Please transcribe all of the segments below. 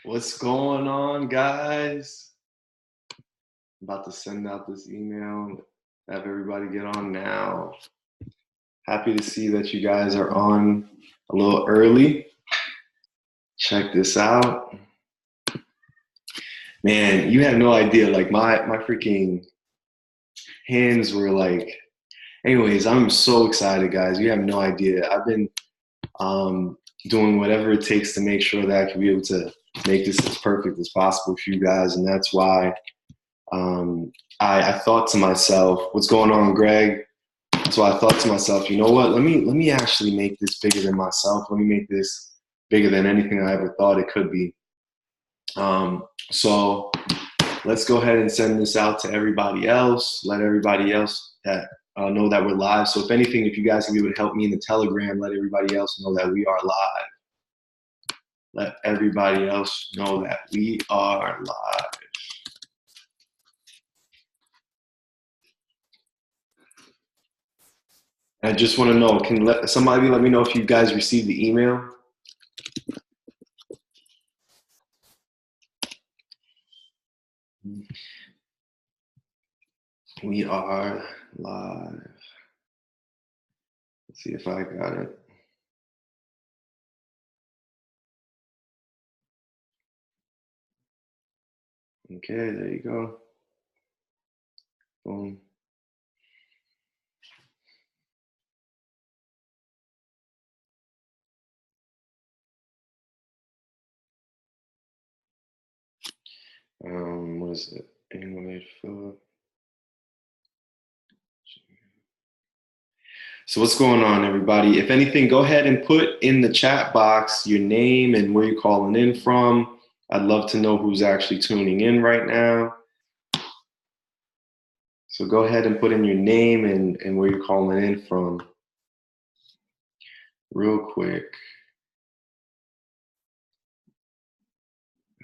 What's going on, guys? I'm about to send out this email. Have everybody get on now. Happy to see that you guys are on a little early. Check this out. Man, you have no idea. Like my freaking hands were like. Anyways, I'm so excited, guys. You have no idea. I've been doing whatever it takes to make sure that I can be able to make this as perfect as possible for you guys, and that's why I thought to myself, "What's going on, Greg?" So I thought to myself, you know what? Let me actually make this bigger than myself. Let me make this bigger than anything I ever thought it could be. So let's go ahead and send this out to everybody else. Let everybody else that know that we're live. So if anything, if you guys can be able to help me in the Telegram, let everybody else know that we are live. Let everybody else know that we are live. I just want to know, can somebody let me know if you guys received the email? We are live. Let's see if I got it. Okay, there you go. Boom. What is it? Animated Philip. So what's going on, everybody? If anything, go ahead and put in the chat box your name and where you're calling in from. I'd love to know who's actually tuning in right now. So go ahead and put in your name and where you're calling in from real quick.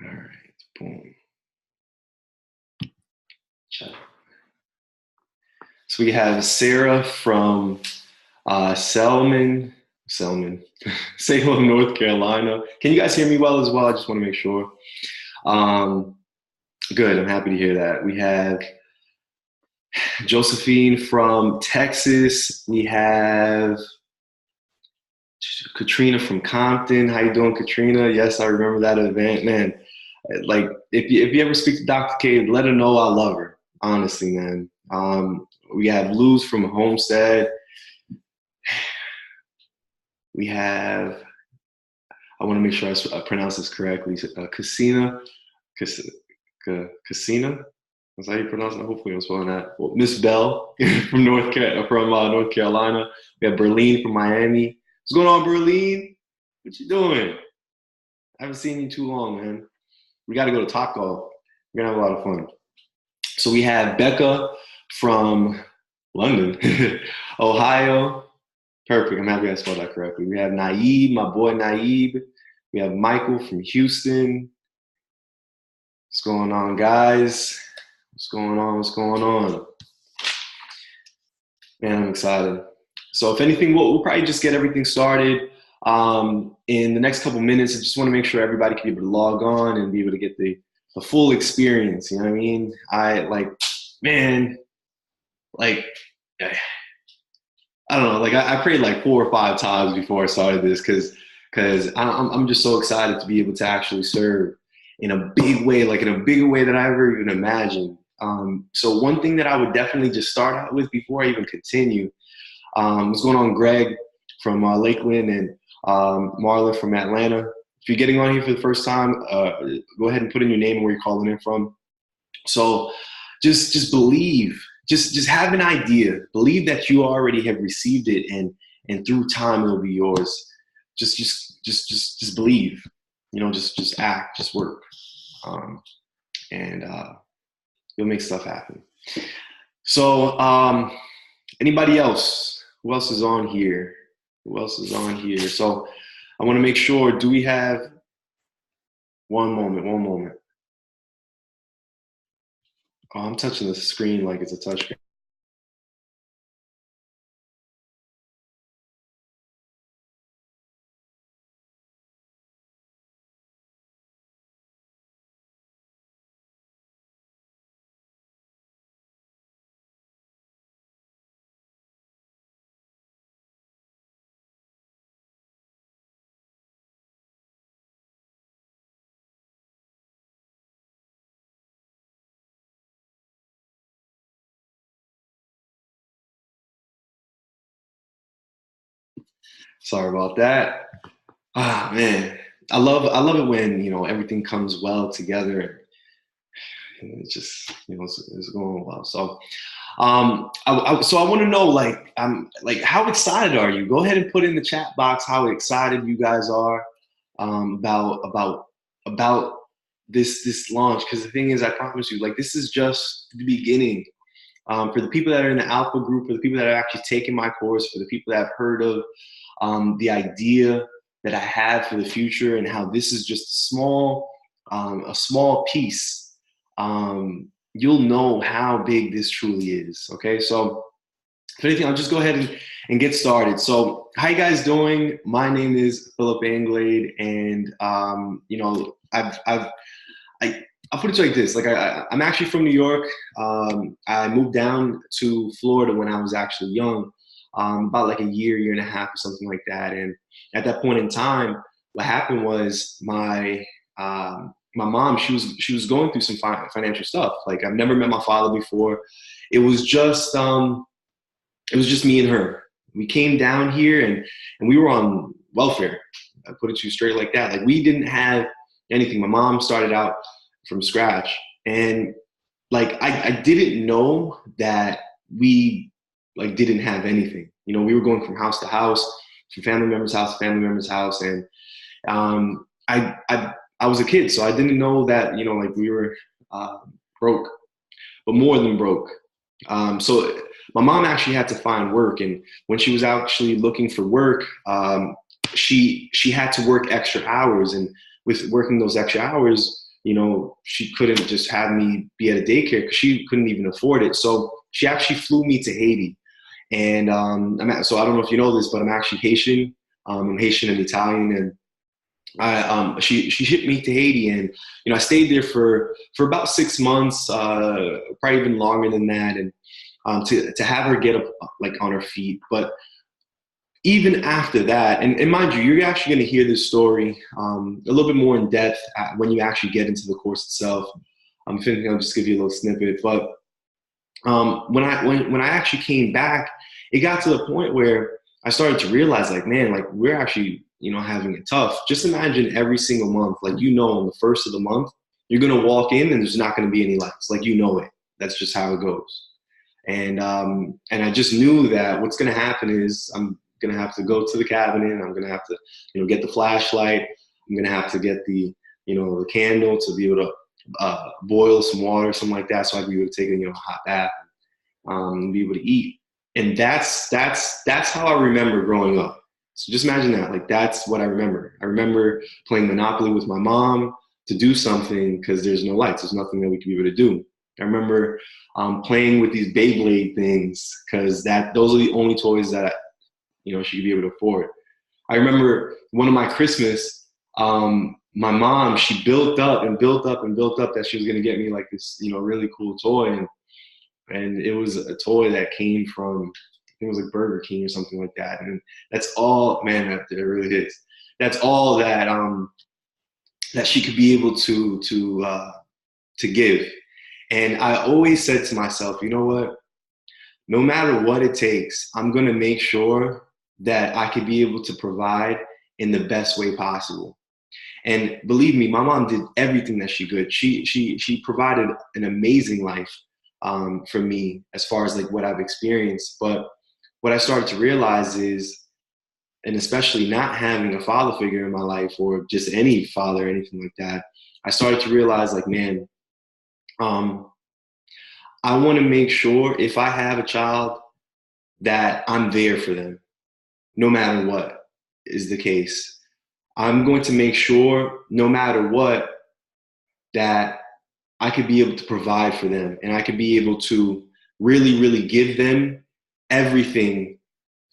All right, boom. Chat. So we have Sarah from Salem, Salem, North Carolina. Can you guys hear me well as well? I just want to make sure. Good, I'm happy to hear that. We have Josephine from Texas. We have Katrina from Compton. How you doing, Katrina? Yes, I remember that event, man. Like, if you ever speak to Dr. K, let her know I love her. Honestly, man. We have Luz from Homestead. We have, I want to make sure I pronounce this correctly, Casina. Casina? That's how you pronounce it? Hopefully I'm spelling that. Well, Miss Bell from North Carolina. We have Berlin from Miami. What's going on, Berlin? What you doing? I haven't seen you too long, man. We got to go to Taco. We're going to have a lot of fun. So we have Becca from London, Ohio. Perfect. I'm happy I spelled that correctly. We have Naib, my boy Naib. We have Michael from Houston. What's going on, guys? What's going on? What's going on? Man, I'm excited. So if anything, we'll probably just get everything started in the next couple minutes. I just want to make sure everybody can be able to log on and be able to get the full experience. You know what I mean? I don't know. Like I prayed like 4 or 5 times before I started this because I'm just so excited to be able to actually serve in a big way, like in a bigger way than I ever even imagined. So one thing that I would definitely just start out with before I even continue, what's going on, Greg from Lakeland and Marlon from Atlanta. If you're getting on here for the first time, go ahead and put in your name and where you're calling in from. So just believe, just have an idea. Believe that you already have received it, and through time it'll be yours. Just believe. You know, just act, just work, and you'll make stuff happen. So, anybody else? Who else is on here? Who else is on here? So, I want to make sure. Do we have one moment? One moment. Oh, I'm touching the screen like it's a touchscreen. Sorry about that. Ah, man. I love it when, you know, everything comes well together and it's just, you know, it's going well. So, so I want to know, like, how excited are you? Go ahead and put in the chat box how excited you guys are about this launch. Because the thing is, I promise you, like, this is just the beginning. For the people that are in the alpha group, for the people that are actually taking my course, for the people that have heard of the idea that I have for the future and how this is just a small piece, you'll know how big this truly is. Okay, so if anything, I'll just go ahead and get started. So, how you guys doing? My name is Philip Anglade, and you know, I'll put it to you like this. Like, I'm actually from New York. I moved down to Florida when I was actually young, about like a year and a half or something like that. And at that point in time, what happened was my mom, she was going through some financial stuff. Like, I've never met my father before. It was just me and her. We came down here and we were on welfare. I put it to you straight like that. Like, we didn't have anything. My mom started out from scratch, and like I didn't know that we like didn't have anything. You know, we were going from house to house, from family member's house to family member's house, and I was a kid, so I didn't know that, you know, like, we were broke, but more than broke. So my mom actually had to find work, and when she was actually looking for work, she had to work extra hours, and with working those extra hours, you know, she couldn't just have me be at a daycare because she couldn't even afford it. So she actually flew me to Haiti. And so I don't know if you know this, but I'm actually Haitian. I'm Haitian and Italian. And she shipped me to Haiti. And, you know, I stayed there for about 6 months, probably even longer than that. And to have her get up like on her feet. But even after that, and mind you, you're actually going to hear this story a little bit more in depth when you actually get into the course itself. I'm thinking I'll just give you a little snippet. But when I actually came back, it got to the point where I started to realize, like, man, like, we're actually, you know, having it tough. Just imagine every single month, like, you know, on the first of the month, you're going to walk in and there's not going to be any lights. Like, you know it. That's just how it goes. And I just knew that what's going to happen is I'm going to have to go to the cabinet. I'm going to have to, you know, get the flashlight. I'm going to have to get the, you know, the candle to be able to boil some water, something like that, so I can be able to take a, you know, hot bath and be able to eat. And that's how I remember growing up. So just imagine that. Like, that's what I remember. I remember playing Monopoly with my mom to do something because there's no lights. There's nothing that we can be able to do. I remember playing with these Beyblade things because those are the only toys that you know, she could be able to afford. I remember one of my Christmas, my mom, she built up that she was going to get me like this, you know, really cool toy. And it was a toy that came from, I think it was like Burger King or something like that. And that's all, man, that it really is. That's all that that she could be able to give. And I always said to myself, you know what? No matter what it takes, I'm going to make sure that I could be able to provide in the best way possible. And believe me, my mom did everything that she could. She provided an amazing life for me as far as like what I've experienced. But what I started to realize is, and especially not having a father figure in my life or just any father or anything like that, I started to realize, like, man, I want to make sure if I have a child that I'm there for them, no matter what is the case. I'm going to make sure, no matter what, that I could be able to provide for them and I could be able to really, really give them everything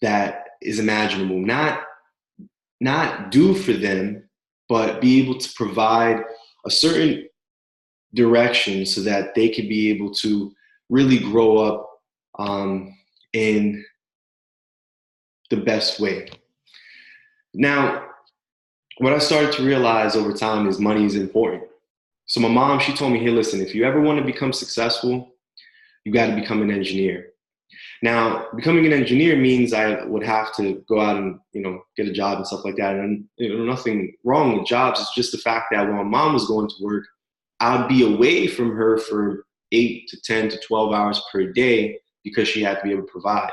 that is imaginable. Not do for them, but be able to provide a certain direction so that they could be able to really grow up in the best way. Now, what I started to realize over time is money is important. So my mom, she told me, hey, listen, if you ever want to become successful, you got to become an engineer. Now, becoming an engineer means I would have to go out and, get a job and stuff like that. And, nothing wrong with jobs. It's just the fact that when my mom was going to work, I'd be away from her for 8 to 10 to 12 hours per day because she had to be able to provide.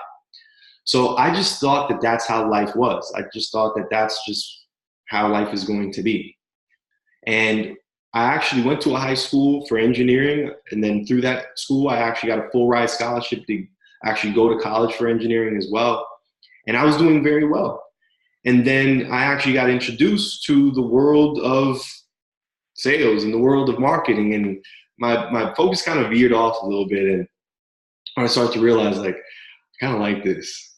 So I just thought that that's how life was. I just thought that that's just how life is going to be. And I actually went to a high school for engineering. And then through that school, I actually got a full ride scholarship to actually go to college for engineering as well. And I was doing very well. And then I actually got introduced to the world of sales and the world of marketing. And my focus kind of veered off a little bit. And I started to realize, like, I kind of like this.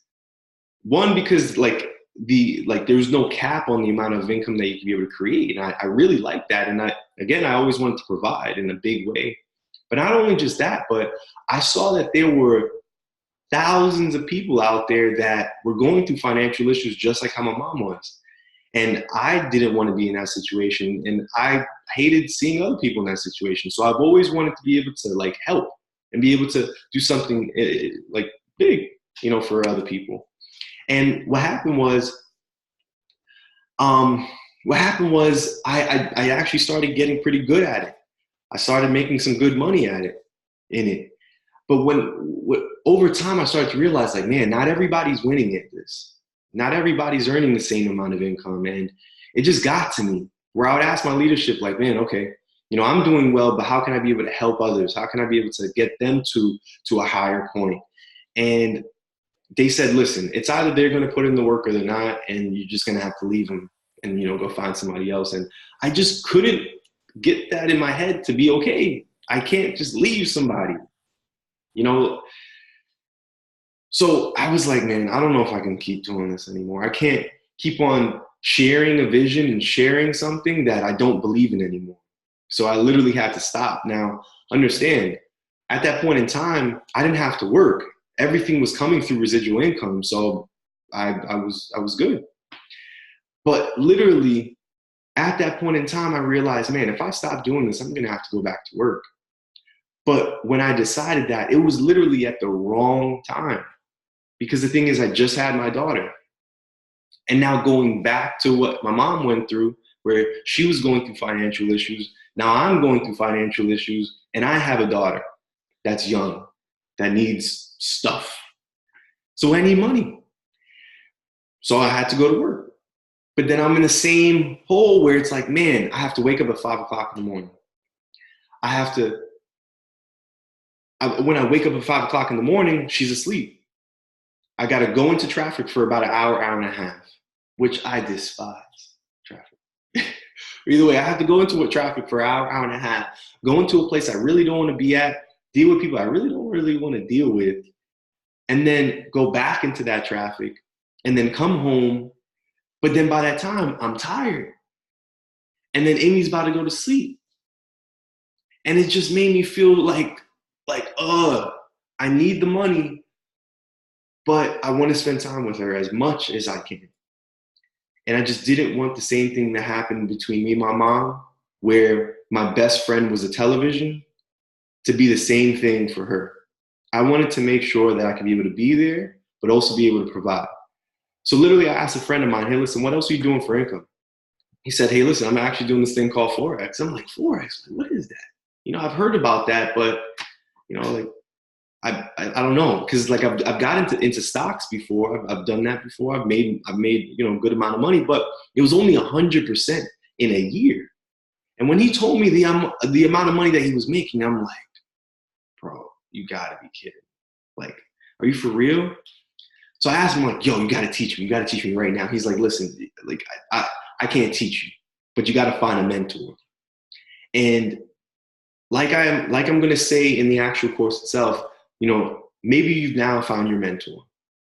One, because there's no cap on the amount of income that you can be able to create. And I really like that. And I always wanted to provide in a big way. But not only just that, but I saw that there were thousands of people out there that were going through financial issues just like how my mom was. And I didn't want to be in that situation. And I hated seeing other people in that situation. So I've always wanted to be able to help and be able to do something big, for other people. And what happened was I actually started getting pretty good at it. I started making some good money in it. But over time, I started to realize, man, not everybody's winning at this. Not everybody's earning the same amount of income. And it just got to me where I would ask my leadership, man, okay, I'm doing well, but how can I be able to help others? How can I be able to get them to a higher point? And they said, listen, it's either they're going to put in the work or they're not, and you're just going to have to leave them and, go find somebody else. And I just couldn't get that in my head to be okay. I can't just leave somebody, So I was like, man, I don't know if I can keep doing this anymore. I can't keep on sharing a vision and sharing something that I don't believe in anymore. So I literally had to stop. Now, understand, at that point in time, I didn't have to work. Everything was coming through residual income. So I was good. But literally at that point in time, I realized, man, if I stop doing this, I'm going to have to go back to work. But when I decided that, it was literally at the wrong time. Because the thing is, I just had my daughter. And now going back to what my mom went through, where she was going through financial issues, now I'm going through financial issues, and I have a daughter that's young, that needs stuff. So I need money. So I had to go to work. But then I'm in the same hole where it's like, man, I have to wake up at 5 o'clock in the morning. When I wake up at 5 o'clock in the morning, she's asleep. I got to go into traffic for about an hour, hour and a half, which I despise traffic. Either way, I have to go into traffic for an hour, hour and a half, go into a place I really don't want to be at, deal with people I really don't want to deal with, and then go back into that traffic and then come home. But then by that time, I'm tired. And then Amy's about to go to sleep. And it just made me feel like, I need the money, but I want to spend time with her as much as I can. And I just didn't want the same thing that happened between me and my mom, where my best friend was a television, to be the same thing for her. I wanted to make sure that I could be able to be there, but also be able to provide. So literally I asked a friend of mine, hey, listen, what else are you doing for income? He said, hey, listen, I'm actually doing this thing called Forex. I'm like, Forex? What is that? I've heard about that, but, I don't know. Because I've got into stocks before. I've done that before. I've made a good amount of money, but it was only 100% in a year. And when he told me the amount of money that he was making, I'm like, bro, you gotta be kidding. Like, are you for real? So I asked him, like, yo, you gotta teach me. You gotta teach me right now. He's like, listen, I can't teach you, but you gotta find a mentor. And like I'm gonna say in the actual course itself, maybe you've now found your mentor.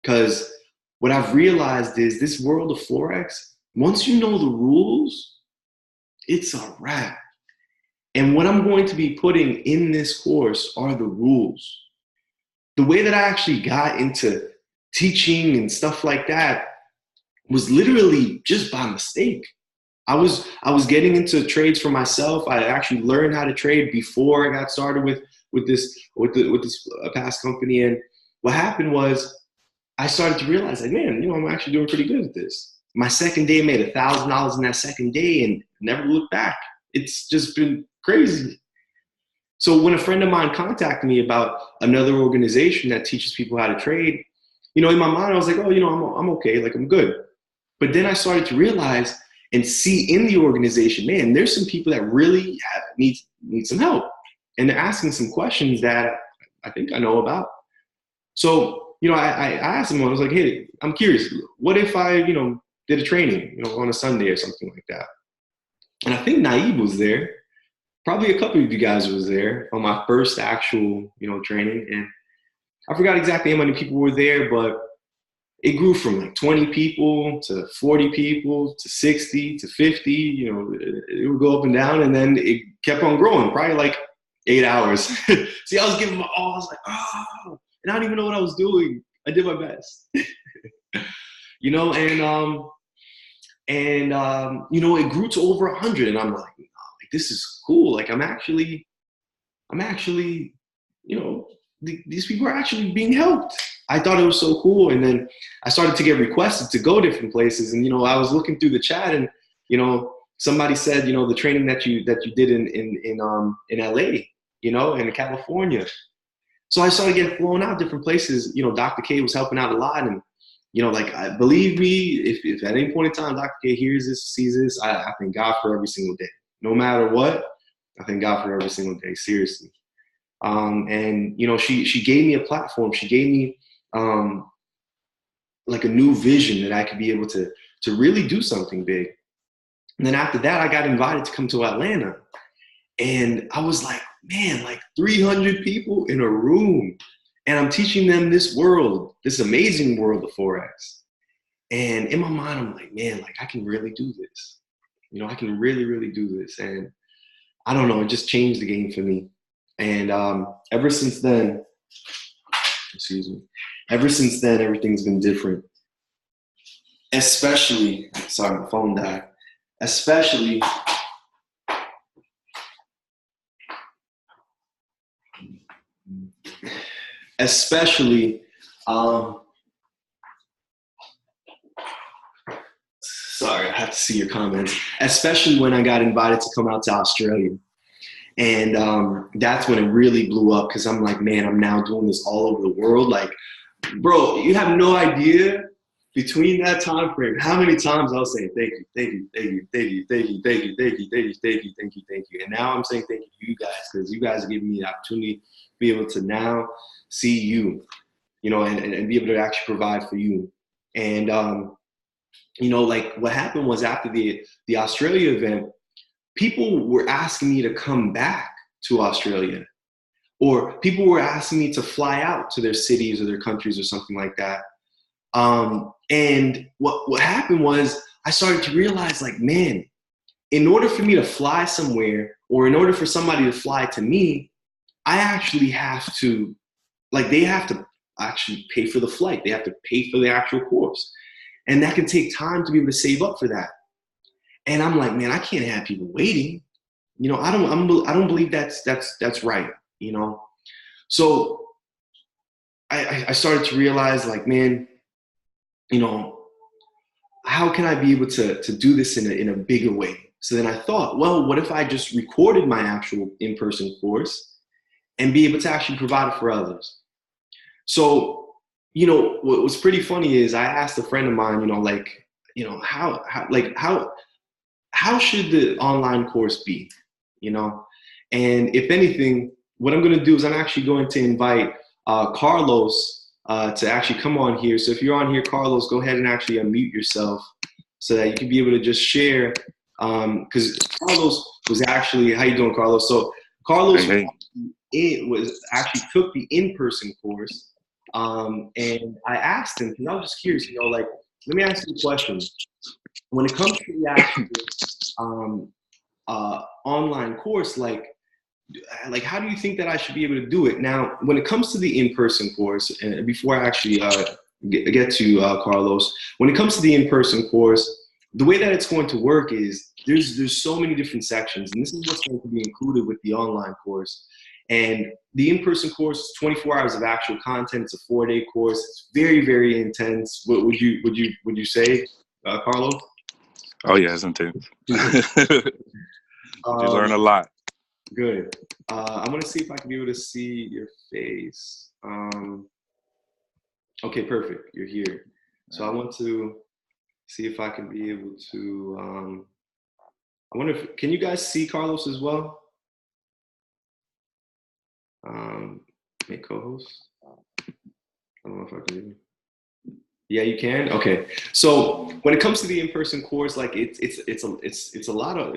Because what I've realized is this world of Forex, once you know the rules, it's a wrap. And what I'm going to be putting in this course are the rules. The way that I actually got into teaching and stuff like that was literally just by mistake. I was getting into trades for myself. I actually learned how to trade before I got started with this past company. And what happened was I started to realize, like, man, you know, I'm actually doing pretty good at this. My second day, made $1,000 in that second day and never looked back. It's just been crazy. So when a friend of mine contacted me about another organization that teaches people how to trade, you know, in my mind, I was like, oh, you know, I'm okay, like I'm good. But then I started to realize and see in the organization, man, there's some people that really need some help. And they're asking some questions that I think I know about. So, you know, I asked them, I was like, hey, I'm curious, what if I, you know, did a training, you know, on a Sunday or something like that? And I think Naeem was there. Probably a couple of you guys was there on my first actual, you know, training. And I forgot exactly how many people were there, but it grew from like 20 people to 40 people to 60 to 50, you know, it would go up and down, and then it kept on growing, probably like 8 hours. See, I was giving my all, I was like, oh, and I don't even know what I was doing. I did my best. You know, you know, it grew to over 100, and I'm like, this is cool. Like I'm actually, you know, these people are actually being helped. I thought it was so cool. And then I started to get requested to go different places. And, you know, I was looking through the chat, and, you know, somebody said, you know, the training that you did in LA, you know, in California. So I started getting flown out different places. You know, Dr. K was helping out a lot. And, you know, like, believe me, if at any point in time Dr. K hears this, sees this, I thank God for every single day. No matter what, I thank God for every single day, seriously. And, you know, she gave me a platform. She gave me like a new vision that I could be able to really do something big. And then after that, I got invited to come to Atlanta. And I was like, man, like 300 people in a room. And I'm teaching them this world, this amazing world of Forex. And in my mind, I'm like, man, like I can really do this. You know, I can really, really do this. And I don't know, it just changed the game for me. And ever since then, everything's been different. Especially, sorry, my phone died. Especially, sorry, I have to see your comments. Especially when I got invited to come out to Australia. And that's when it really blew up, because I'm like, man, I'm now doing this all over the world. Like, bro, you have no idea between that time frame how many times I was saying thank you, thank you, thank you, thank you, thank you, thank you, thank you, thank you, thank you, thank you, thank you. And now I'm saying thank you to you guys, because you guys are giving me the opportunity to be able to now see you, you know, and be able to actually provide for you. And you know, like what happened was after the Australia event, people were asking me to come back to Australia, or people were asking me to fly out to their cities or their countries or something like that. And what happened was I started to realize, like, man, in order for me to fly somewhere, or in order for somebody to fly to me, I actually have to, like, they have to actually pay for the flight. They have to pay for the actual course. And that can take time to be able to save up for that. And I'm like, man, I can't have people waiting. You know, I don't believe that's right, you know? So I started to realize, like, man, you know, how can I be able to do this in a bigger way? So then I thought, well, what if I just recorded my actual in-person course and be able to actually provide it for others? So, you know, what was pretty funny is I asked a friend of mine, you know, like, you know, how should the online course be, you know? And if anything, what I'm going to do is I'm actually going to invite Carlos to actually come on here. So if you're on here, Carlos, go ahead and actually unmute yourself so that you can be able to just share. Because Carlos was actually, how you doing, Carlos? So Carlos was actually took the in-person course, and I asked him, because I was just curious, you know, like, let me ask you a question. When it comes to the actual online course, like how do you think that I should be able to do it? Now, when it comes to the in-person course, and before I actually get to Carlos, when it comes to the in-person course, the way that it's going to work is there's so many different sections, and this is what's going to be included with the online course. And the in-person course is 24 hours of actual content. It's a 4-day course. It's very, very intense. What would you say, Carlos? Oh yeah, it's intense. You learn a lot. Good. I'm gonna see if I can be able to see your face. Okay, perfect. You're here. So I want to see if I can be able to. I wonder if can you guys see Carlos as well? Make co-host. I don't know if I can do it. Yeah, you can. Okay. So when it comes to the in-person course, like it's a lot of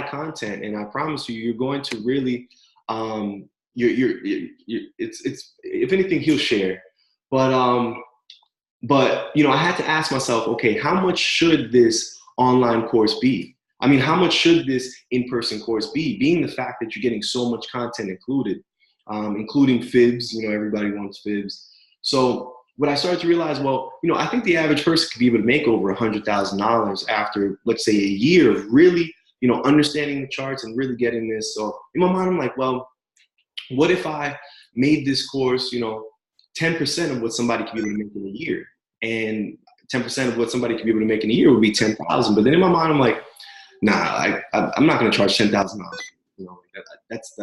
content, and I promise you, you're going to really it's if anything he'll share, but you know, I had to ask myself, okay, how much should this online course be? I mean, how much should this in-person course be? Being the fact that you're getting so much content included, including fibs. You know, everybody wants fibs. So what I started to realize, well, you know, I think the average person could be able to make over $100,000 after, let's say, a year of really, you know, understanding the charts and really getting this. So in my mind, I'm like, well, what if I made this course, you know, 10% of what somebody could be able to make in a year, and 10% of what somebody could be able to make in a year would be 10,000. But then in my mind, I'm like, nah, I'm not going to charge $10,000. You know, that's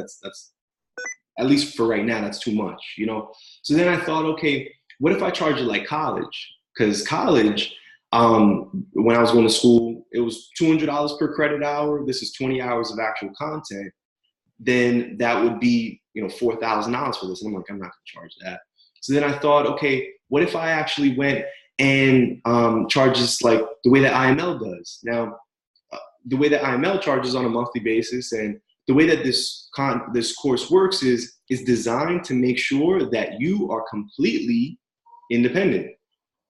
at least for right now, that's too much. You know, so then I thought, okay, what if I charge it like college? Because college, when I was going to school, it was $200 per credit hour. This is 20 hours of actual content. Then that would be, you know, $4,000 for this. And I'm like, I'm not going to charge that. So then I thought, okay, what if I actually went and charges like the way that IML does? Now, the way that IML charges on a monthly basis, and the way that this course works is designed to make sure that you are completely independent.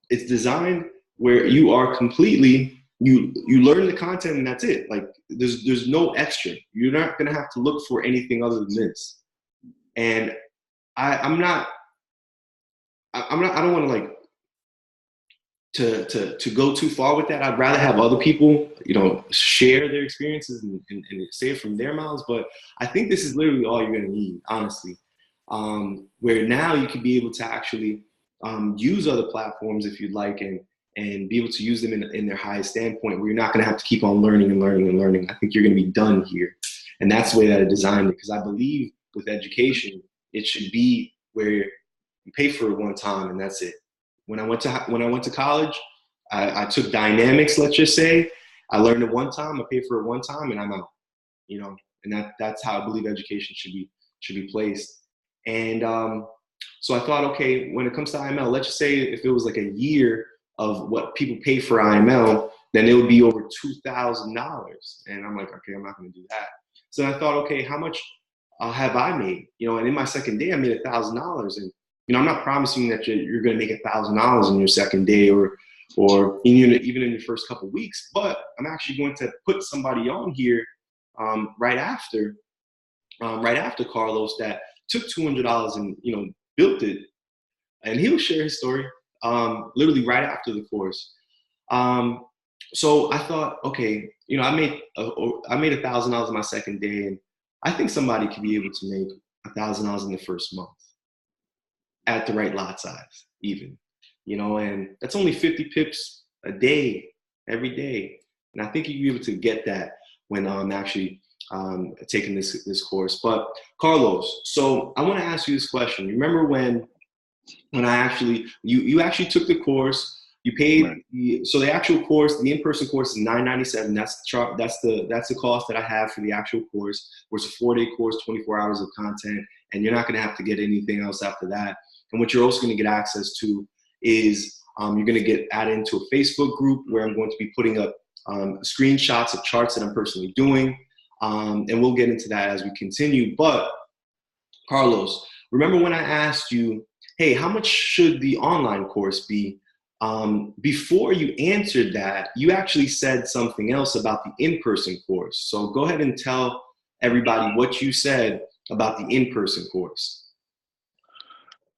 It's designed where you are completely, you learn the content and that's it. Like there's no extra. You're not gonna have to look for anything other than this. And I don't want to like to go too far with that. I'd rather have other people, you know, share their experiences and say it from their mouths. But I think this is literally all you're gonna need, honestly. Where now you can be able to actually use other platforms if you'd like, and be able to use them in their highest standpoint, where you're not going to have to keep on learning and learning and learning. I think you're going to be done here. And that's the way that I designed it, because I believe with education, it should be where you pay for it one time and that's it. When I went to college, I took dynamics, let's just say. I learned it one time, I paid for it one time, and I'm out. You know, and that's how I believe education should be placed. And so I thought, okay, when it comes to IML, let's just say if it was like a year of what people pay for IML, then it would be over $2,000. And I'm like, okay, I'm not going to do that. So I thought, okay, how much have I made? You know, and in my second day, I made $1,000. And, you know, I'm not promising that you're going to make $1,000 in your second day or even in your first couple of weeks, but I'm actually going to put somebody on here right after Carlos that took $200 and, you know, built it, and he'll share his story literally right after the course. So I thought, okay, you know, I made $1,000 in my second day, and I think somebody could be able to make $1,000 in the first month at the right lot size, even, you know, and that's only 50 pips a day, every day, and I think you'll be able to get that when actually taking this course. But Carlos, so I want to ask you this question. You remember when I actually you actually took the course, you paid so the actual course, the in-person course is $997. That's the cost that I have for the actual course, where it's a 4-day course, 24 hours of content, and you're not going to have to get anything else after that. And what you're also going to get access to is you're going to get added into a Facebook group where I'm going to be putting up screenshots of charts that I'm personally doing. And we'll get into that as we continue. But Carlos, remember when I asked you, hey, how much should the online course be? Before you answered that, you actually said something else about the in-person course. So go ahead and tell everybody what you said about the in-person course.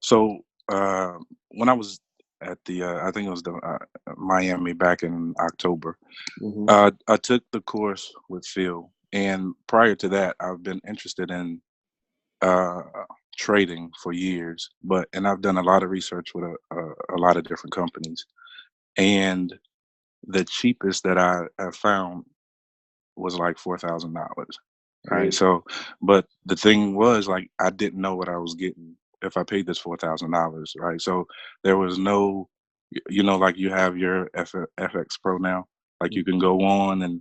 So when I was at the, I think it was the Miami back in October, I took the course with Phil. And prior to that, I've been interested in uh, trading for years, and I've done a lot of research with a lot of different companies, and the cheapest that I found was like $4,000. Right. Great. So, but the thing was, like, I didn't know what I was getting if I paid this $4,000. Right. So there was no, like you have your FX Pro now, like you can go on and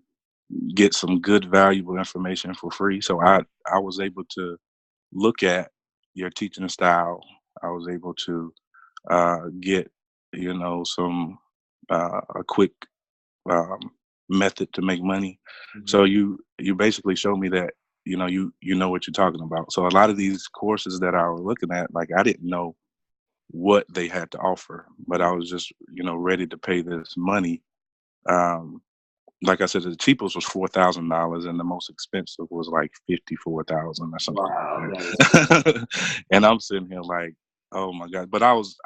get some good, valuable information for free. So I was able to look at your teaching style. I was able to get, some a quick um, method to make money. So you basically show me that you know what you're talking about. So a lot of these courses that I was looking at, like, I didn't know what they had to offer, but I was just ready to pay this money. Um, like I said, the cheapest was $4,000, and the most expensive was like 54,000 or something Wow, like that is that. And I'm sitting here like, oh my god! But I was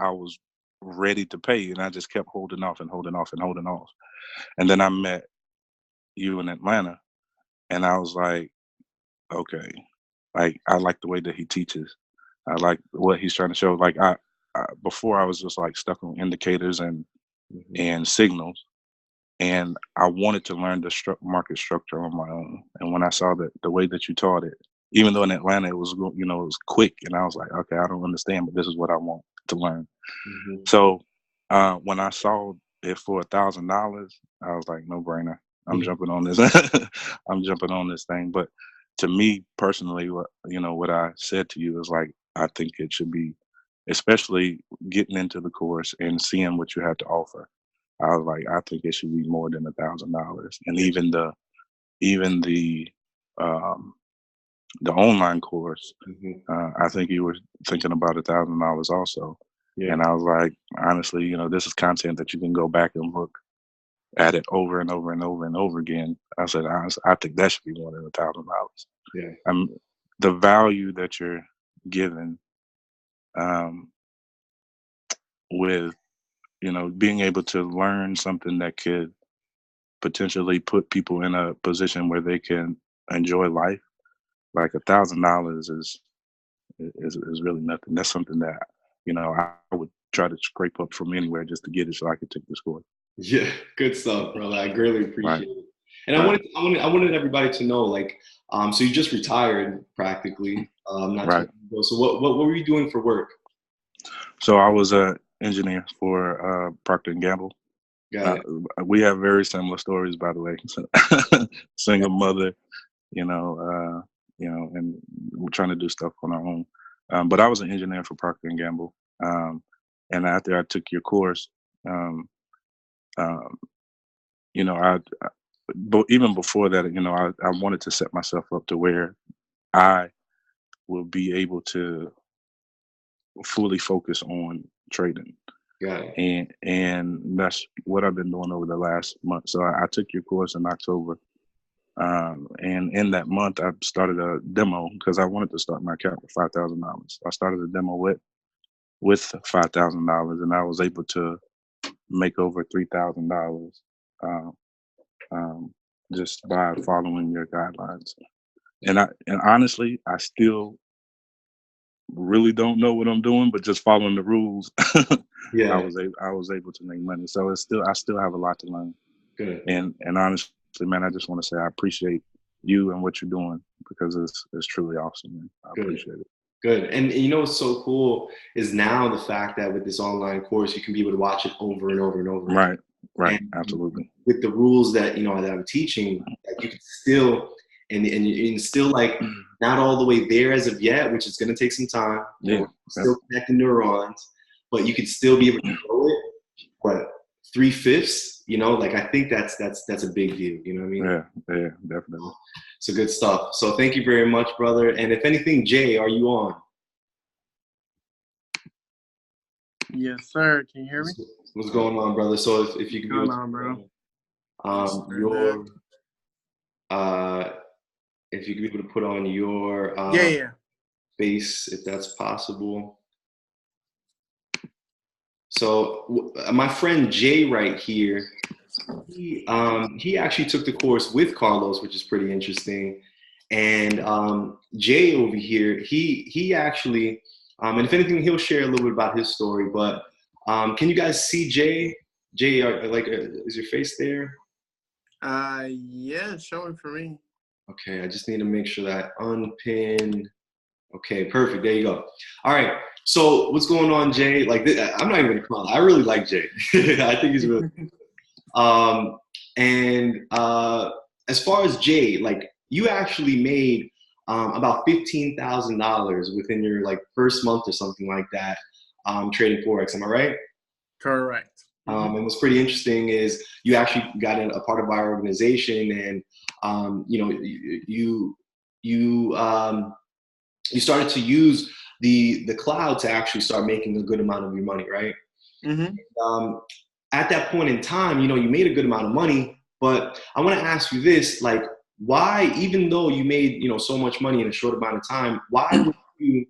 ready to pay, and I just kept holding off and holding off and holding off. And then I met you in Atlanta, and I was like, okay, like, I like the way that he teaches. I like what he's trying to show. Like, before I was just like stuck on indicators and signals, and I wanted to learn the market structure on my own. And when I saw that the way that you taught it, even though in Atlanta it was it was quick, and I was like, okay, I don't understand, but this is what I want to learn. So when I saw it for $1,000, I was like, no brainer. I'm jumping on this. I'm jumping on this thing. But to me personally, what I said to you is, like, I think it should be, especially getting into the course and seeing what you have to offer. I was like, I think it should be more than $1,000. And even the online course, I think you were thinking about $1,000 also. Yeah. And I was like, honestly, this is content that you can go back and look at it over and over and over and over again. I said, honestly, I think that should be more than $1,000. Yeah. The value that you're given, um, with being able to learn something that could potentially put people in a position where they can enjoy life, like $1,000 is really nothing. That's something that I would try to scrape up from anywhere just to get it so I could take this course. Yeah, good stuff, brother. I greatly Right. appreciate it. And Right. I wanted everybody to know, like, so you just retired practically, not too Right. long ago. So what were you doing for work? So I was an engineer for Procter and Gamble. Got it. We have very similar stories, by the way. Single mother, and we're trying to do stuff on our own. But I was an engineer for Procter and Gamble, and after I took your course, um, but even before that, I wanted to set myself up to where I will be able to fully focus on trading. Got it. And that's what I've been doing over the last month. So I took your course in October. And in that month, I started a demo because I wanted to start my account with $5,000. I started a demo with $5,000, and I was able to make over $3,000 just by following your guidelines. And honestly, I still really don't know what I'm doing, but just following the rules, Yeah. I was able to make money. So I still have a lot to learn. Good. And honestly, man, I just want to say I appreciate you and what you're doing, because it's truly awesome, man. I appreciate it. Good. And what's so cool is now the fact that with this online course, you can be able to watch it over and over and over. Right. Right. And Absolutely. with the rules that that I'm teaching, like, you can still and still, like, not all the way there as of yet, which is going to take some time. Yeah. Still connecting neurons, but you can still be able to grow it. What, 3/5? Like, I think that's a big deal. You know what I mean? Yeah, definitely. So good stuff. So thank you very much, brother. And if anything, Jay, are you on? Yes, sir. Can you hear me? What's going on, brother? So if you could be What's going on, bro? if you could be able to put on your face, if that's possible. So my friend Jay right here, he actually took the course with Carlos, which is pretty interesting. And Jay over here, he actually, and if anything, he'll share a little bit about his story. But can you guys see Jay? Jay, is your face there? Yeah, it's showing for me. Okay, I just need to make sure that I unpin. Okay, perfect. There you go. All right. So what's going on, Jay? Like, I'm not even gonna call. I really like Jay. I think he's really. And as far as Jay, like, you actually made about $15,000 within your like first month or something like that, trading Forex. Am I right? Correct. And what's pretty interesting is you actually got a part of our organization, and you know, you started to use the cloud to actually start making a good amount of your money, right? At that point in time, you know, you made a good amount of money, but I want to ask you this, like, why, even though you made, you know, so much money in a short amount of time, why would you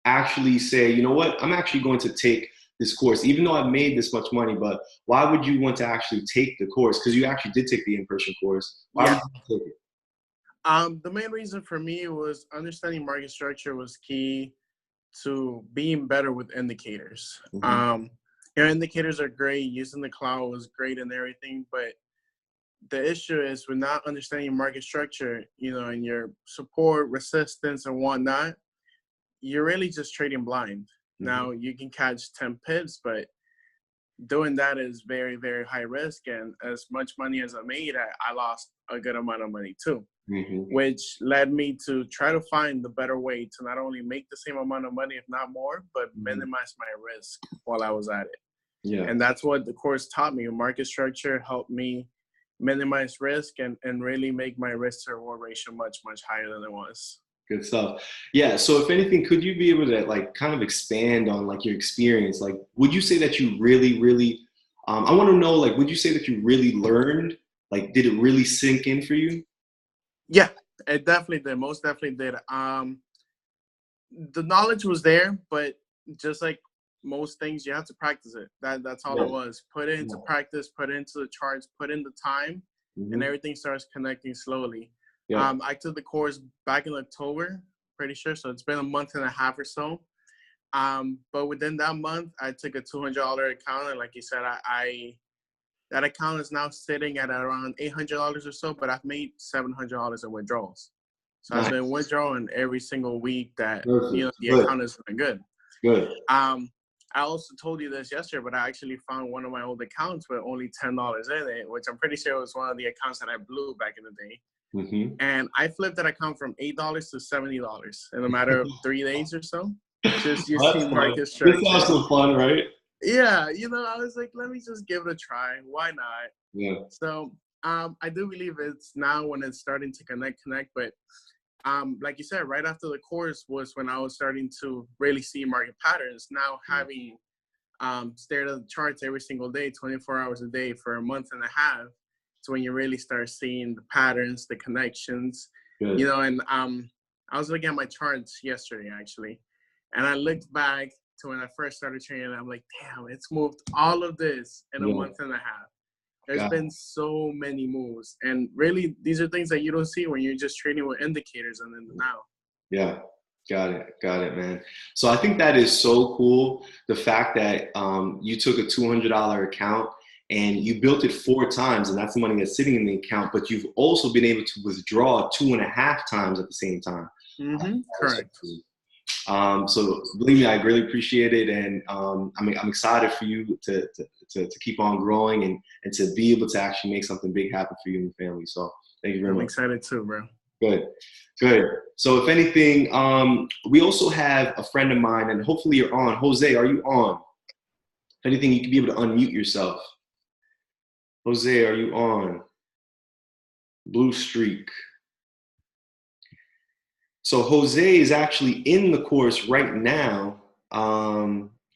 actually say, you know what, I'm actually going to take this course, even though I've made this much money? But why would you want to actually take the course? Because you actually did take the in-person course. Why would you take it? The main reason for me was understanding market structure was key to being better with indicators. Your indicators are great. Using the cloud was great and everything, but the issue is with not understanding market structure, you know, and your support, resistance, and whatnot, you're really just trading blind. Now, you can catch 10 pips, but doing that is very, very high risk. And as much money as I made, I lost a good amount of money too, which led me to try to find the better way to not only make the same amount of money, if not more, but minimize my risk while I was at it. And that's what the course taught me. Market structure helped me minimize risk and really make my risk to reward ratio much, much higher than it was. Good stuff. Yeah. So if anything, could you be able to like kind of expand on like your experience? Like, would you say that you really, really, I want to know, like, would you say that you really learned? Like, did it really sink in for you? Yeah, it definitely did. Most definitely did. The knowledge was there, but just like most things, you have to practice it. That's all it was. Put it into practice, put it into the charts, put in the time, and everything starts connecting slowly. I took the course back in October, pretty sure. So it's been a month and a half or so. But within that month, I took a $200 account. And like you said, that account is now sitting at around $800 or so, but I've made $700 in withdrawals. So I've been withdrawing every single week that you know, the account is doing good. I also told you this yesterday, but I actually found one of my old accounts with only $10 in it, which I'm pretty sure was one of the accounts that I blew back in the day. And I flipped that account from $8 to $70 in a matter of 3 days or so. Just using market structure. This sounds so fun, right? Yeah, you know, I was like, let me just give it a try. Why not? So I do believe it's now when it's starting to connect. But like you said, right after the course was when I was starting to really see market patterns. Now having stared at the charts every single day, 24 hours a day for a month and a half, it's when you really start seeing the patterns, the connections, you know. And I was looking at my charts yesterday, actually, and I looked back to when I first started trading, and I'm like, damn, it's moved all of this in a month and a half. There's been so many moves. And really, these are things that you don't see when you're just trading with indicators and then now. Yeah. Got it, man. So I think that is so cool. The fact that you took a $200 account and you built it 4 times, and that's the money that's sitting in the account, but you've also been able to withdraw 2.5 times at the same time. Correct. So believe me, I really appreciate it, and I'm excited for you to keep on growing and to be able to actually make something big happen for you and your family. So thank you very much. I'm excited too, bro. Good. So if anything, we also have a friend of mine, and hopefully you're on. Jose, are you on? If anything, you can be able to unmute yourself. Jose, are you on? Blue Streak. So Jose is actually in the course right now. I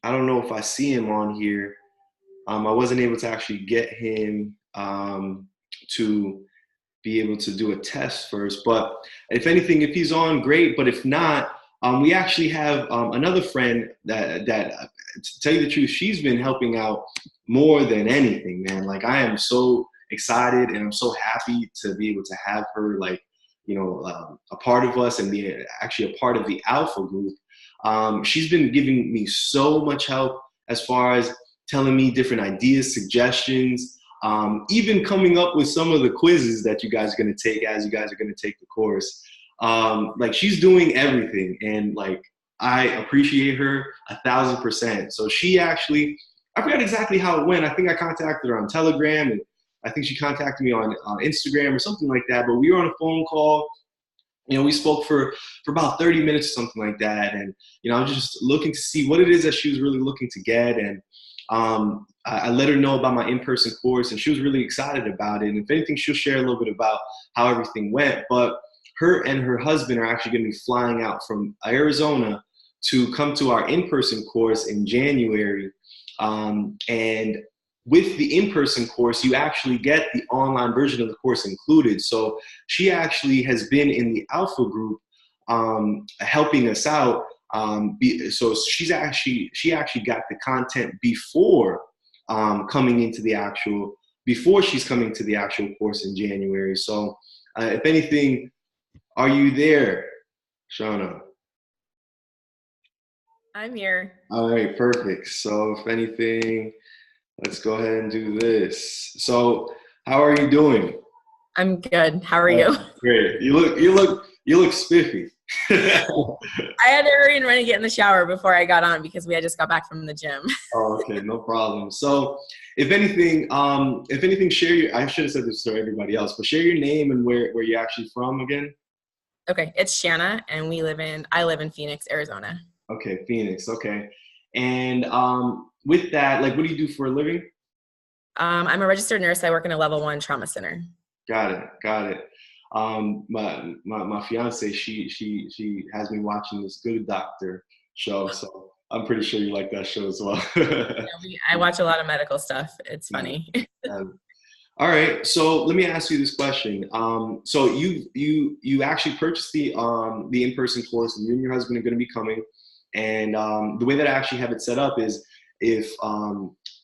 don't know if I see him on here. I wasn't able to actually get him to be able to do a test first. But if anything, if he's on, great. But if not, we actually have another friend that, to tell you the truth, she's been helping out more than anything, man. Like, I am so excited and I'm so happy to be able to have her, like, a part of us and be actually a part of the Alpha group. She's been giving me so much help as far as telling me different ideas, suggestions, even coming up with some of the quizzes that you guys are going to take as you guys are going to take the course. Like, she's doing everything, and like, I appreciate her 1,000%. So she actually, I forgot exactly how it went. I think I contacted her on Telegram, and I think she contacted me on Instagram or something like that. But we were on a phone call. We spoke for about 30 minutes or something like that. And, I was just looking to see what it is that she was really looking to get. And I let her know about my in-person course, and she was really excited about it. And if anything, she'll share a little bit about how everything went. But her and her husband are actually going to be flying out from Arizona to come to our in-person course in January. And with the in-person course, you actually get the online version of the course included. So she actually has been in the Alpha group helping us out. So she actually got the content before before she's coming to the actual course in January. So if anything, are you there, Shauna? I'm here. All right, perfect. So if anything, let's go ahead and do this. So how are you doing? I'm good. How are you? Great. You look spiffy. I had to hurry and run and get in the shower before I got on because we had just got back from the gym. Oh, okay, no problem. So if anything, I should have said this to everybody else, but share your name and where you're actually from again. Okay, it's Shanna, and I live in Phoenix, Arizona. Okay, Phoenix. Okay, and with that, like, what do you do for a living? I'm a registered nurse. I work in a level 1 trauma center. Got it. My fiance, she has me watching this Good Doctor show, so I'm pretty sure you like that show as well. I watch a lot of medical stuff. It's funny. All right, so let me ask you this question. So you actually purchased the in-person course, and you and your husband are going to be coming. And the way that I actually have it set up is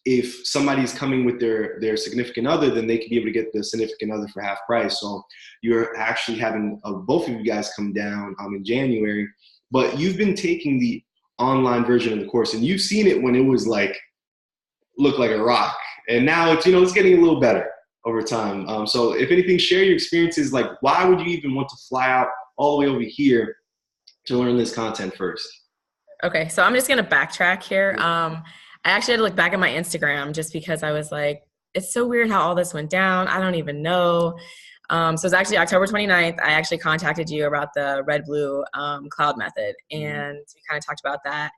if somebody's coming with their significant other, then they can be able to get the significant other for half price. So you're actually having both of you guys come down in January, but you've been taking the online version of the course, and you've seen it when it was looked like a rock, and now it's getting a little better over time. So if anything, share your experiences. Like, why would you even want to fly out all the way over here to learn this content first? Okay, so I'm just going to backtrack here. I actually had to look back at my Instagram just because I was like, it's so weird how all this went down. I don't even know. So it's actually October 29th. I actually contacted you about the red-blue cloud method, and we kind of talked about that.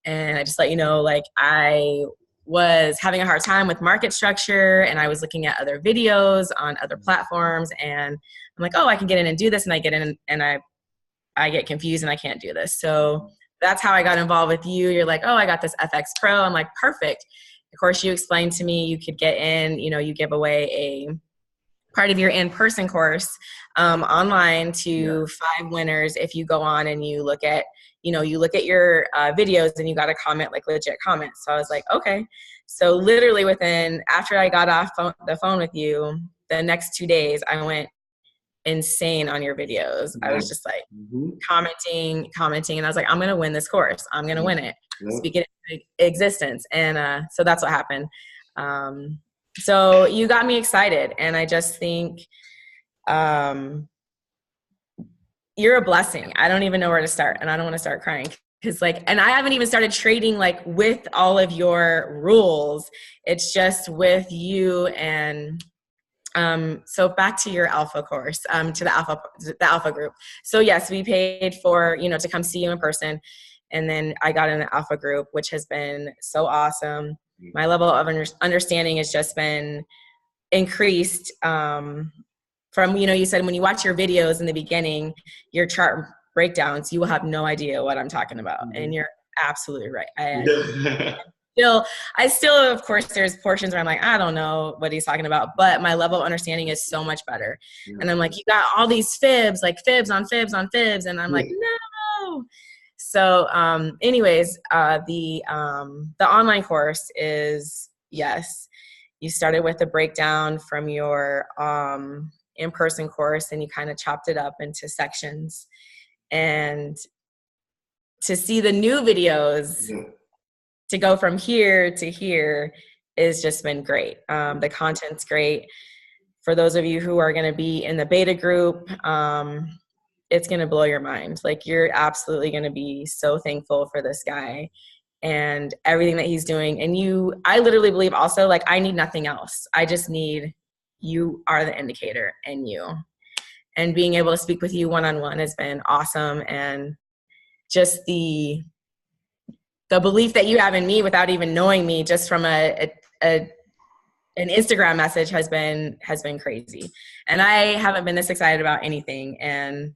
And I just let you know, like, I was having a hard time with market structure, and I was looking at other videos on other platforms, and I'm like, oh, I can get in and do this, and I get in and I get confused and I can't do this. So that's how I got involved with you. You're like, oh, I got this FX Pro. I'm like, perfect. Of course, you explained to me you could get in, you give away a part of your in-person course online to 5 winners if you go on and you look at your videos and you got a comment, like legit comments. So I was like, okay. So literally after I got off the phone with you, the next 2 days, I went insane on your videos. I was just like commenting, and I was like, I'm going to win this course. I'm going to win it. Speak it into existence. And so that's what happened. So you got me excited, and I just think you're a blessing. I don't even know where to start, and I don't want to start crying because and I haven't even started trading with all of your rules. It's just with you. And so back to your Alpha course, to the Alpha group. So yes, we paid for, to come see you in person. And then I got in the Alpha group, which has been so awesome. My level of understanding has just been increased, from, you said when you watch your videos in the beginning, your chart breakdowns, you will have no idea what I'm talking about. And you're absolutely right. I still, of course, there's portions where I'm like, I don't know what he's talking about, but my level of understanding is so much better. And I'm like, you got all these fibs, like fibs on fibs on fibs. And I'm like, no. So anyways, the online course is, yes, you started with a breakdown from your in-person course and you kind of chopped it up into sections. And to see the new videos to go from here to here has just been great. The content's great. For those of you who are going to be in the beta group, it's going to blow your mind. Like, you're absolutely going to be so thankful for this guy and everything that he's doing. And I literally believe also, like, I need nothing else. I just need, you are the indicator, and being able to speak with you one-on-one has been awesome. And just the belief that you have in me without even knowing me, just from an Instagram message, has been crazy. And I haven't been this excited about anything. And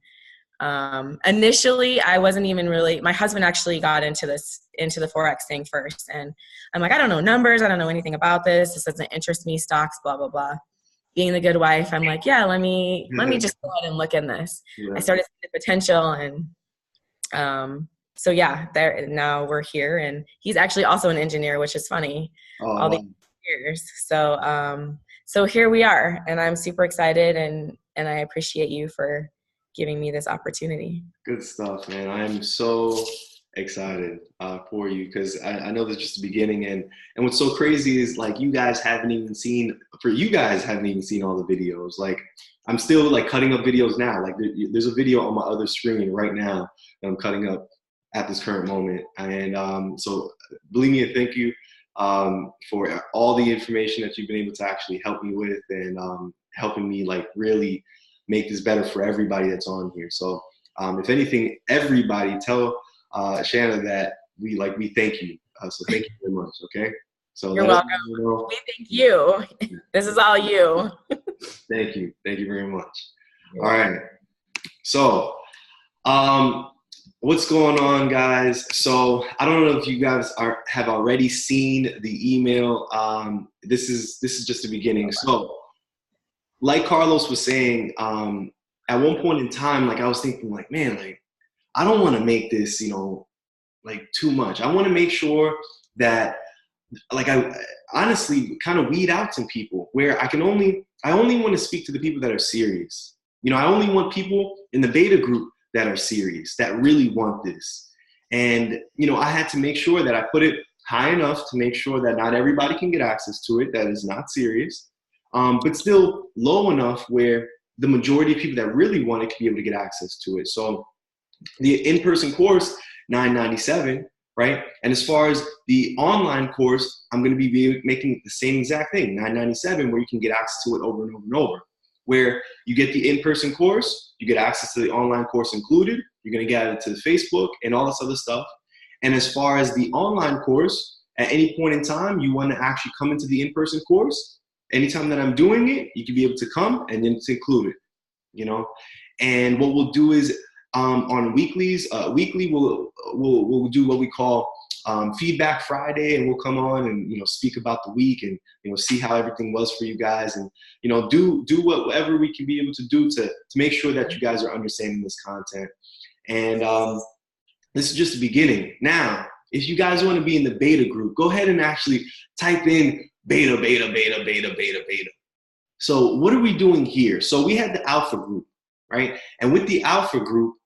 initially I wasn't even really, my husband actually got into the Forex thing first. And I'm like, I don't know numbers. I don't know anything about this. This doesn't interest me, stocks, blah, blah, blah. Being the good wife, I'm like, yeah, let me just go ahead and look in this. Yeah. I started seeing the potential, and so yeah, now we're here, and he's actually also an engineer, which is funny. All these years. So here we are, and I'm super excited, and I appreciate you for giving me this opportunity. Good stuff, man. I'm so excited for you, because I know this is just the beginning, and what's so crazy is, like, you guys haven't even seen all the videos. Like, I'm still like cutting up videos now. Like, there's a video on my other screen right now that I'm cutting up at this current moment. And so believe me, and thank you for all the information that you've been able to actually help me with, and helping me, like, really make this better for everybody that's on here. So if anything, everybody tell Shanna that we thank you. So thank you very much. Okay. So you're welcome. We thank you. This is all you. Thank you. Thank you very much. All right. So, what's going on, guys? So I don't know if you guys have already seen the email. This is just the beginning. So, like Carlos was saying, at one point in time, like, I was thinking, like, man, like, I don't want to make this, like, too much. I want to make sure that, like, I honestly kind of weed out some people where I only want to speak to the people that are serious. I only want people in the beta group that are serious, that really want this. And, I had to make sure that I put it high enough to make sure that not everybody can get access to it, that is not serious, but still low enough where the majority of people that really want it can be able to get access to it. So the in-person course, $997, right? And as far as the online course, I'm going to be making the same exact thing, $997, where you can get access to it over and over and over. Where you get the in-person course, you get access to the online course included. You're going to get it to Facebook and all this other stuff. And as far as the online course, at any point in time, you want to actually come into the in-person course. Anytime that I'm doing it, you can be able to come, and then it's included, And what we'll do is, on weekly we'll do what we call Feedback Friday, and we'll come on and speak about the week, and see how everything was for you guys, and do whatever we can be able to do to make sure that you guys are understanding this content. And this is just the beginning. Now, if you guys want to be in the beta group, go ahead and actually type in beta. So what are we doing here? So we had the alpha group, right? And with the alpha group,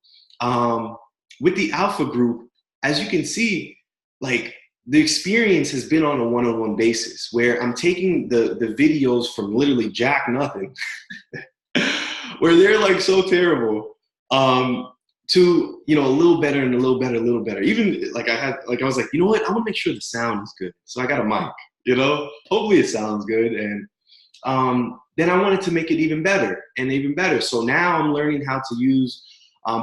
as you can see, like, the experience has been on a one-on-one basis, where I'm taking the videos from literally jack nothing, where they're like so terrible, to a little better and a little better. Even like I was like, you know what? I want to make sure the sound is good, so I got a mic. Hopefully it sounds good, and then I wanted to make it even better and even better. So now I'm learning how to use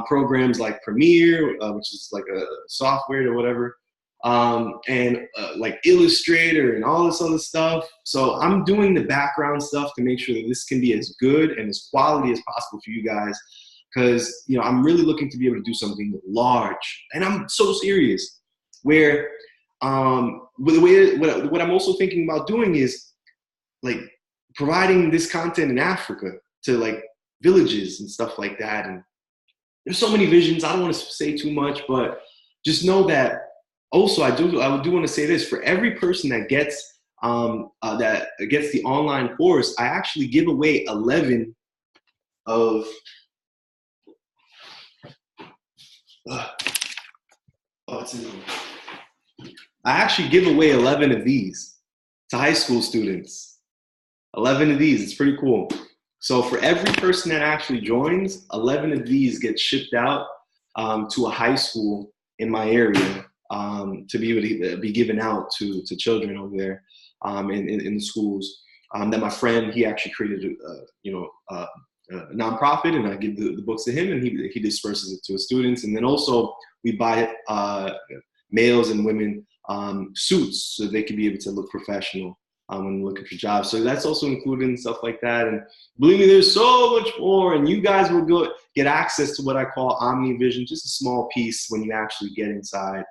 programs like Premiere, which is like a software or whatever, and like Illustrator and all this other stuff. So I'm doing the background stuff to make sure that this can be as good and as quality as possible for you guys, because I'm really looking to be able to do something large, and I'm so serious. Where what I'm also thinking about doing is, like, providing this content in Africa to, like, villages and stuff like that. And there's so many visions. I don't want to say too much, but just know that also I do want to say this: for every person that gets the online course, I actually give away 11 of it's in here. I actually give away 11 of these to high school students. 11 of these. It's pretty cool. So for every person that actually joins, 11 of these get shipped out to a high school in my area to be able to be given out to children over there in the schools. That my friend, he actually created a nonprofit, and I give the books to him, and he disperses it to his students. And then also we buy males and women suits so they can be able to look professional when looking for jobs. So that's also included in stuff like that. And believe me, there's so much more, and you guys will get access to what I call OmniVision, just a small piece when you actually get inside.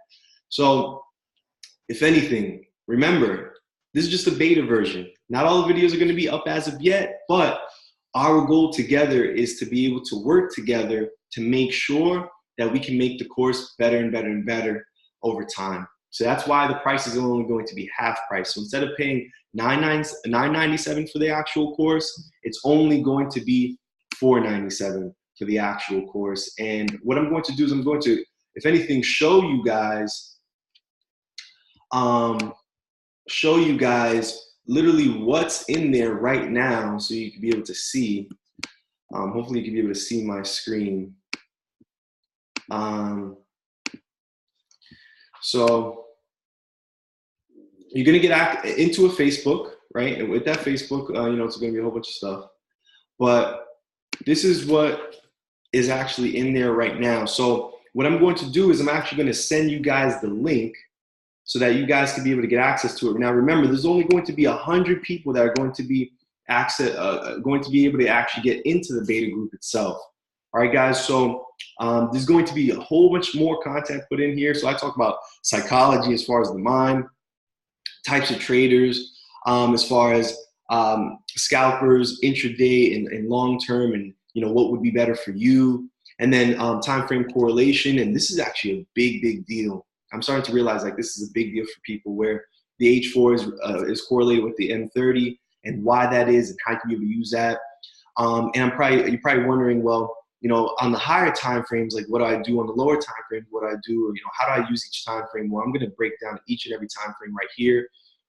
So if anything, remember, this is just a beta version. Not all the videos are going to be up as of yet, but our goal together is to be able to work together to make sure that we can make the course better and better and better over time. So that's why the price is only going to be half price. So instead of paying $997 for the actual course, it's only going to be $497 for the actual course. And what I'm going to do is I'm going to, if anything, show you guys literally what's in there right now, so you can be able to see. Hopefully you can be able to see my screen. So you're gonna get into a Facebook, right? And with that Facebook, it's gonna be a whole bunch of stuff. But this is what is actually in there right now. So what I'm going to do is I'm actually gonna send you guys the link so that you guys can be able to get access to it. Now remember, there's only going to be 100 people that are going to be able to actually get into the beta group itself. All right, guys, so there's going to be a whole bunch more content put in here. So I talk about psychology as far as the mind, types of traders, as far as scalpers, intraday and long-term, and what would be better for you. And then time frame correlation, and this is actually a big deal. I'm starting to realize like this is a big deal for people, where the H4 is correlated with the M30 and why that is and how you can be able to use that. And you're probably wondering, well, on the higher time frames, like what do I do? On the lower time frames, what do I do? How do I use each time frame? Well, I'm going to break down each and every time frame right here.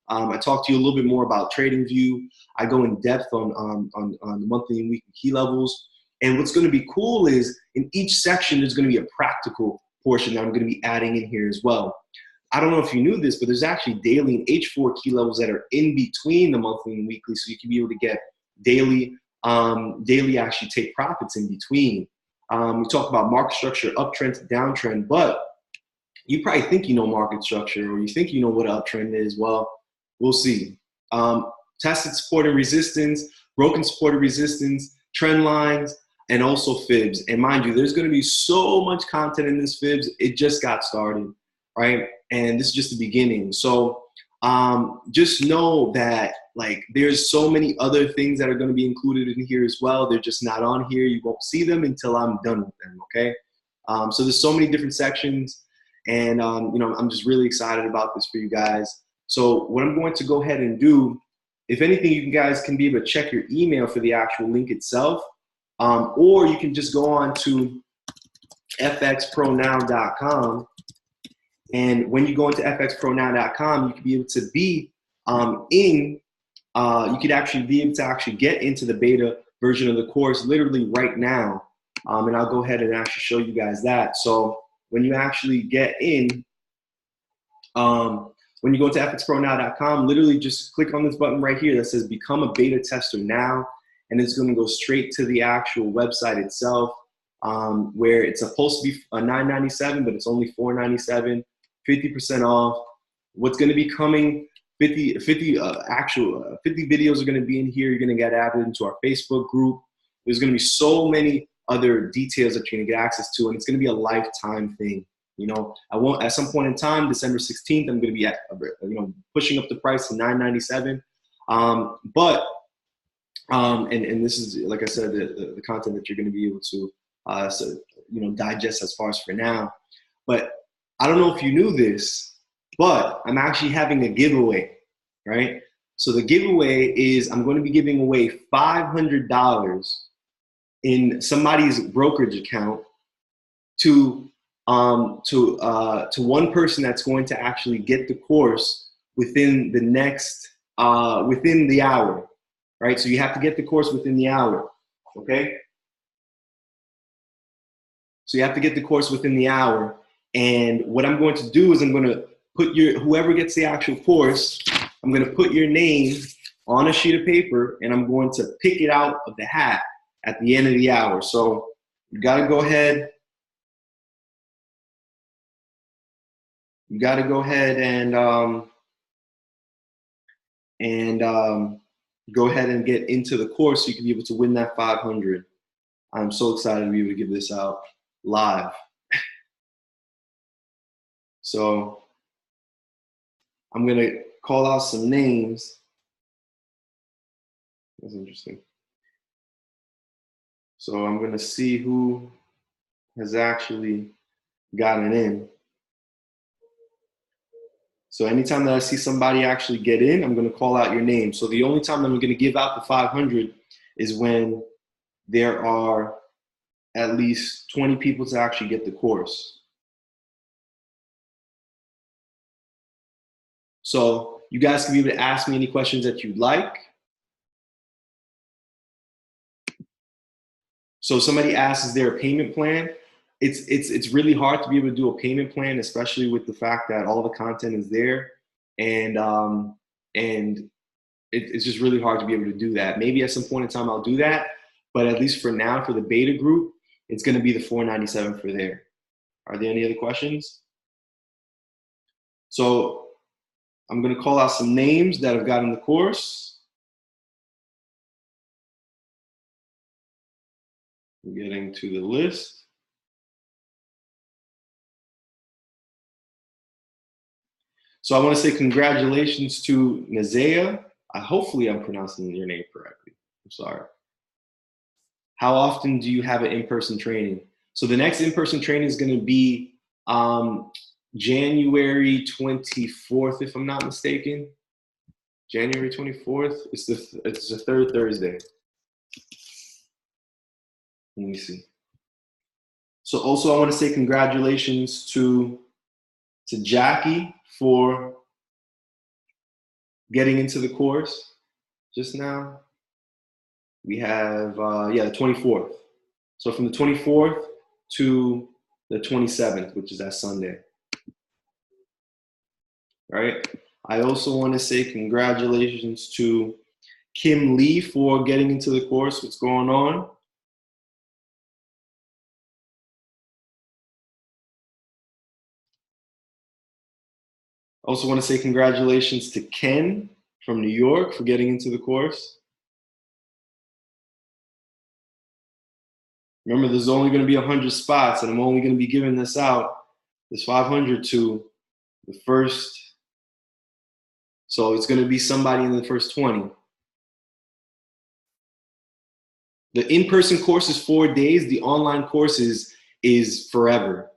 I talk to you a little bit more about TradingView. I go in depth on the monthly and weekly key levels. And what's going to be cool is in each section, there's going to be a practical portion that I'm going to be adding in here as well. I don't know if you knew this, but there's actually daily and H4 key levels that are in between the monthly and weekly, so you can be able to get daily actually take profits in between. We talk about market structure, uptrend to downtrend, but you probably think you know market structure, or you think you know what an uptrend is. Well, we'll see. Tested support and resistance, broken support and resistance, trend lines, and also fibs. And mind you, there's going to be so much content in this fibs. It just got started, right? And this is just the beginning. So just know that like there's so many other things that are going to be included in here as well. They're just not on here. You won't see them until I'm done with them, okay? So there's so many different sections, and I'm just really excited about this for you guys. So what I'm going to go ahead and do, if anything, you guys can be able to check your email for the actual link itself. Or you can just go on to fxpronow.com, and when you go into fxpronow.com, you can be able to be you could actually be able to actually get into the beta version of the course literally right now. And I'll go ahead and actually show you guys that. So when you actually get in, when you go to fxpronow.com, literally just click on this button right here that says become a beta tester now. And it's going to go straight to the actual website itself, where it's supposed to be $997, but it's only $497, 50% off. What's going to be coming, 50 videos are going to be in here. You're going to get added into our Facebook group. There's going to be so many other details that you're going to get access to, and it's going to be a lifetime thing. I won't, at some point in time, December 16th, I'm going to be pushing up the price to $997. And this is, like I said, the content that you're going to be able to, digest as far as for now. But I don't know if you knew this, but I'm actually having a giveaway, right? So the giveaway is I'm going to be giving away $500 in somebody's brokerage account to one person that's going to actually get the course within the next within the hour, right? So you have to get the course within the hour, okay? So you have to get the course within the hour. And what I'm going to do is I'm going to put whoever gets the actual course, I'm going to put your name on a sheet of paper, and I'm going to pick it out of the hat at the end of the hour. So you got to go ahead. You got to go ahead and go ahead and get into the course so you can be able to win that 500. I'm so excited to be able to give this out live. So I'm going to call out some names. That's interesting. So I'm going to see who has actually gotten in. So anytime that I see somebody actually get in, I'm going to call out your name. So the only time I'm going to give out the 500 is when there are at least 20 people to actually get the course. So you guys can be able to ask me any questions that you'd like. So somebody asks, is there a payment plan? It's really hard to be able to do a payment plan, especially with the fact that all the content is there, and it's just really hard to be able to do that. Maybe at some point in time I'll do that, but at least for now, for the beta group, it's going to be the $497 for there. Are there any other questions? So I'm going to call out some names that have gotten the course. I'm getting to the list. So I want to say congratulations to Nazea. Hopefully I'm pronouncing your name correctly. I'm sorry. How often do you have an in-person training? So the next in-person training is going to be January 24th, if I'm not mistaken. January 24th. It's the third Thursday. Let me see. So also I want to say congratulations to Jackie for getting into the course just now. We have, the 24th. So from the 24th to the 27th, which is that Sunday. Right? I also want to say congratulations to Kim Lee for getting into the course. What's going on? Also want to say congratulations to Ken from New York for getting into the course. Remember, there's only going to be 100 spots, and I'm only going to be giving this out, this 500 to the first. So it's going to be somebody in the first 20. The in-person course is 4 days. The online course is forever.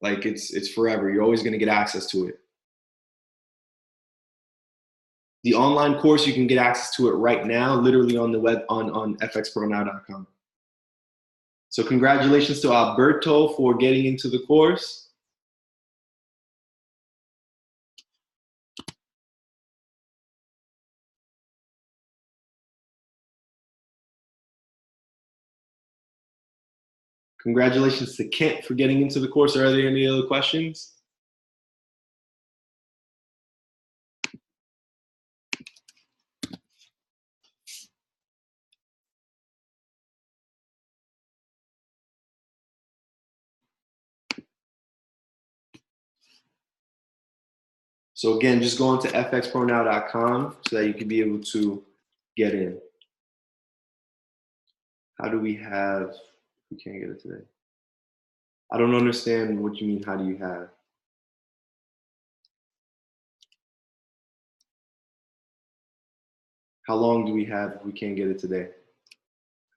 Like it's forever. You're always going to get access to it. The online course, you can get access to it right now, literally on the web on fxpronow.com. So congratulations to Alberto for getting into the course. Congratulations to Kent for getting into the course. Are there any other questions? So again, just go on to fxpronow.com so that you can be able to get in. How do we have, we can't get it today. I don't understand what you mean, how do you have? How long do we have if we can't get it today?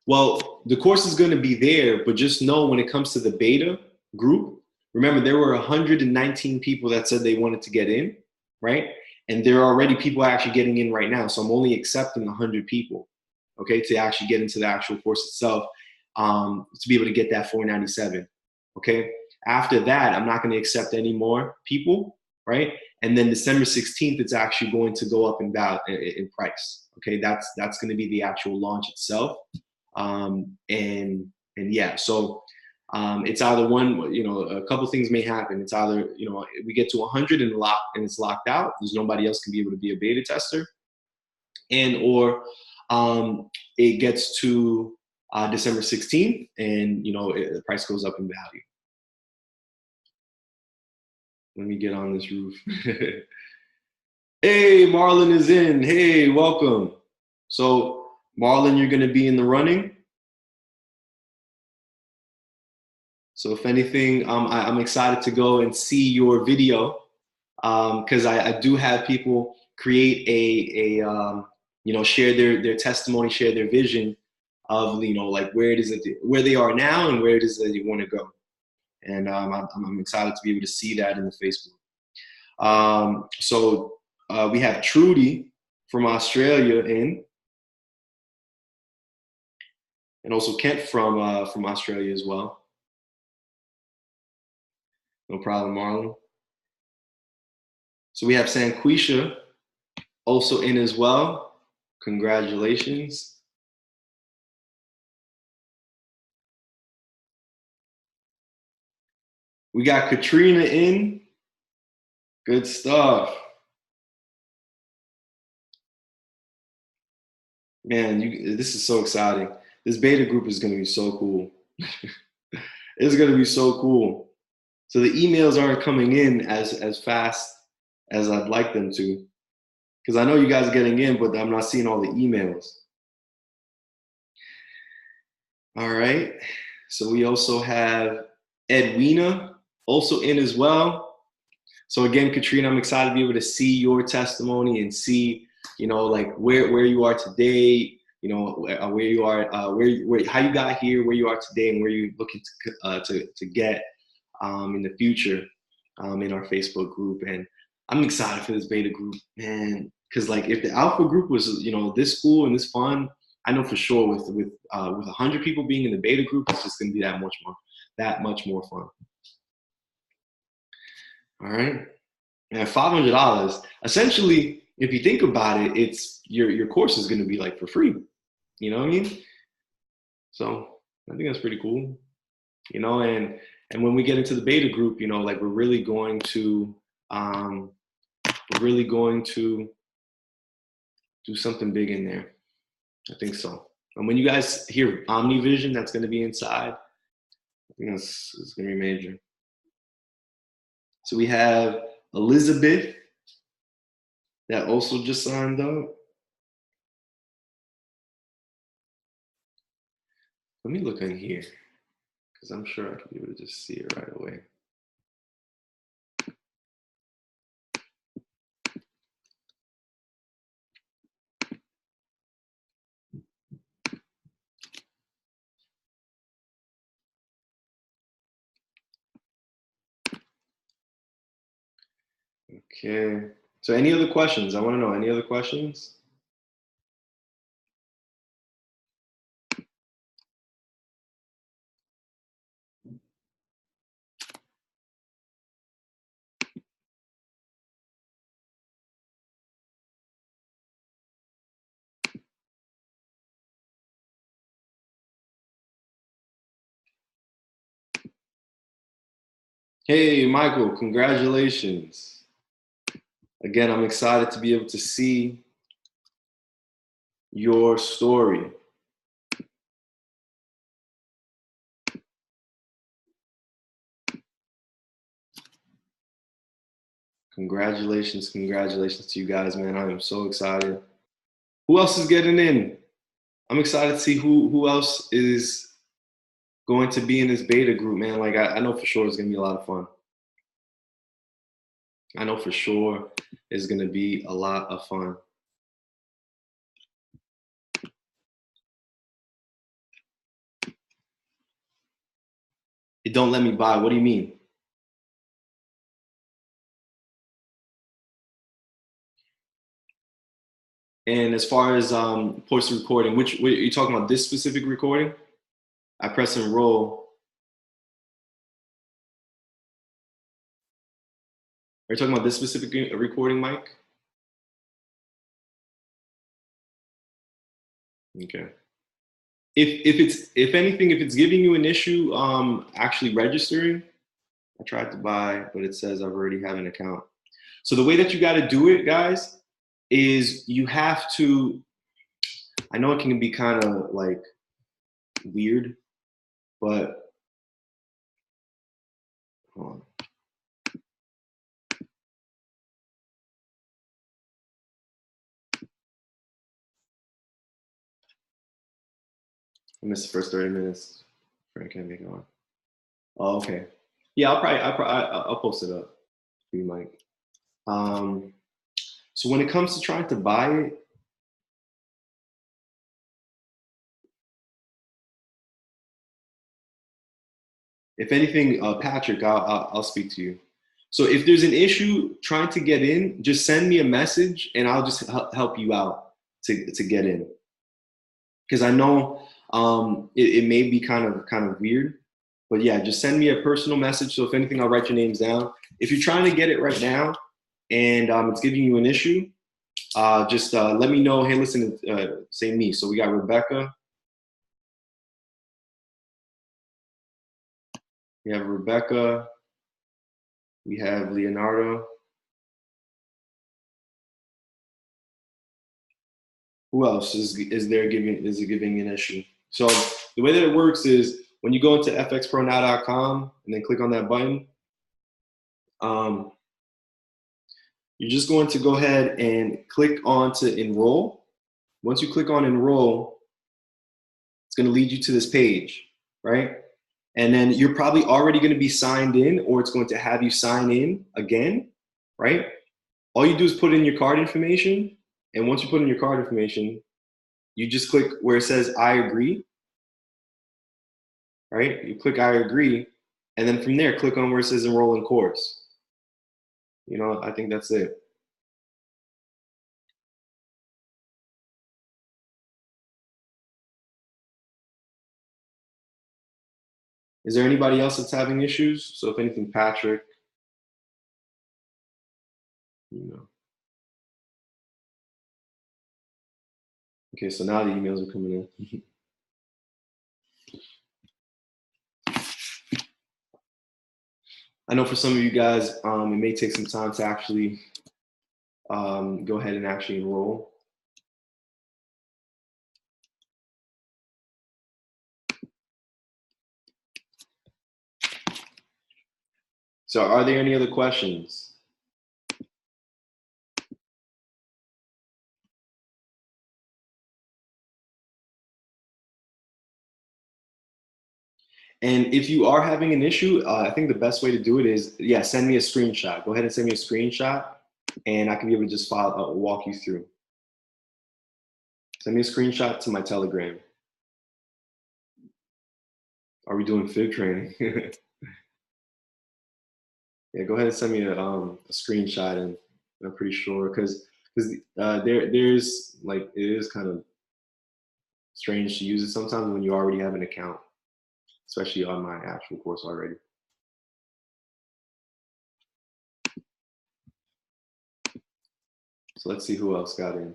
Well, the course is going to be there, but just know when it comes to the beta group, remember there were 119 people that said they wanted to get in, right? And there are already people actually getting in right now. So I'm only accepting 100 people, okay, to actually get into the actual course itself. to be able to get that 497. Okay. After that, I'm not going to accept any more people, right? And then December 16th, it's actually going to go up in price. Okay, that's going to be the actual launch itself. And yeah, so it's either one, you know, a couple things may happen. It's either, you know, we get to 100 and it's locked out. There's nobody else can be able to be a beta tester, or it gets to December 16th, and you know, the price goes up in value. Let me get on this roof. Hey, Marlon is in. Hey, welcome. So, Marlon, you're going to be in the running. So, if anything, I'm excited to go and see your video, because I do have people create you know, share their testimony, share their vision of, you know, like where it is where they are now and where it is that they want to go. And I'm excited to be able to see that in the Facebook. So we have Trudy from Australia in, and also Kent from Australia as well. No problem, Marlon. So we have Sanquisha also in as well. Congratulations. We got Katrina in. Good stuff. Man, this is so exciting. This beta group is going to be so cool. It's going to be so cool. So the emails aren't coming in as fast as I'd like them to, because I know you guys are getting in, but I'm not seeing all the emails. All right. So we also have Edwina also in as well. So again, Katrina, I'm excited to be able to see your testimony and see, you know, like where you are today, you know, where you are, how you got here, where you are today, and where you're looking to get in the future in our Facebook group. And I'm excited for this beta group, man, because like if the alpha group was, you know, this cool and this fun, I know for sure with 100 people being in the beta group, it's just going to be that much more fun. All right, and $500. Essentially, if you think about it, it's your course is going to be like for free. You know what I mean? So I think that's pretty cool. You know, and when we get into the beta group, you know, like we're really going to do something big in there. I think so. And when you guys hear OmniVision, that's going to be inside. I think it's going to be major. So we have Elizabeth that also just signed up. Let me look in here, because I'm sure I can be able to just see it right away. Okay. So any other questions? I want to know, any other questions? Hey, Michael, congratulations. Again, I'm excited to be able to see your story. Congratulations to you guys, man. I am so excited. Who else is getting in? I'm excited to see who else is going to be in this beta group, man. Like I know for sure it's gonna be a lot of fun. I know for sure it's gonna be a lot of fun. It don't let me buy. What do you mean? And as far as post recording, what are you talking about? This specific recording? I press enroll. Are you talking about this specific recording, Mike? Okay. If anything, if it's giving you an issue actually registering, I tried to buy, but it says I've already have an account. So the way that you got to do it, guys, is you have to, I know it can be kind of like weird, but hold on. I missed the first 30 minutes. Frank can't make it on. Oh, okay. Yeah, I'll post it up for you, Mike. So when it comes to trying to buy it, if anything, Patrick, I'll speak to you. So if there's an issue trying to get in, just send me a message and I'll just help you out to get in. Because I know it may be kind of weird, but yeah, just send me a personal message. So if anything, I'll write your names down. If you're trying to get it right now and it's giving you an issue, just let me know. Hey, listen, say me. So we got Rebecca. We have Rebecca. We have Leonardo. Who else is giving an issue? So the way that it works is when you go into fxpronow.com and then click on that button, you're just going to go ahead and click on to enroll. Once you click on enroll, it's going to lead you to this page, right? And then you're probably already going to be signed in, or it's going to have you sign in again, right? All you do is put in your card information. And once you put in your card information, you just click where it says, I agree, right? You click, I agree. And then from there, click on where it says enroll in course. You know, I think that's it. Is there anybody else that's having issues? So if anything, Patrick, you know. Okay, so now the emails are coming in. I know for some of you guys, it may take some time to actually go ahead and actually enroll. So are there any other questions? And if you are having an issue, I think the best way to do it is, yeah, send me a screenshot. Go ahead and send me a screenshot, and I can be able to just walk you through. Send me a screenshot to my Telegram. Are we doing fib training? Yeah, go ahead and send me a screenshot, and I'm pretty sure because there's like, it is kind of strange to use it sometimes when you already have an account, especially on my actual course already. So let's see who else got in.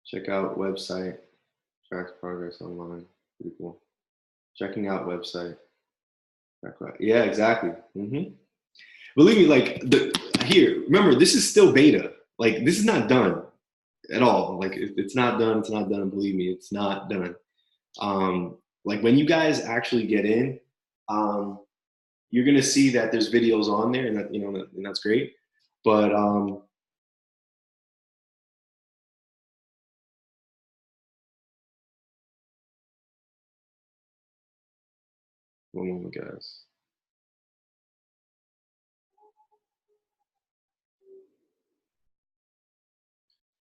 Check out website, tracks progress online. Pretty cool. Checking out website. Yeah, exactly. Believe me, like here, remember, this is still beta. Like this is not done at all. Like it's not done. It's not done. Believe me, it's not done. Like when you guys actually get in, you're gonna see that there's videos on there, and that, you know, and that's great. But one moment, guys.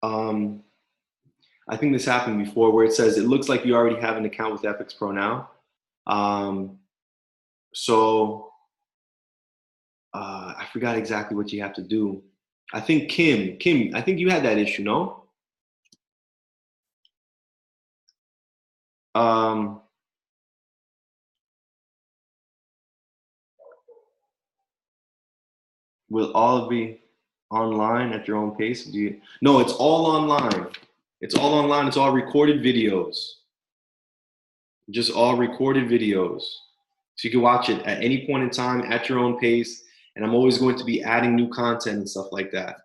I think this happened before where it says it looks like you already have an account with FX Pro now. So I forgot exactly what you have to do. I think Kim, I think you had that issue, no? Will all be online at your own pace? No, it's all online. It's all online. It's all recorded videos. Just all recorded videos. So you can watch it at any point in time at your own pace. And I'm always going to be adding new content and stuff like that.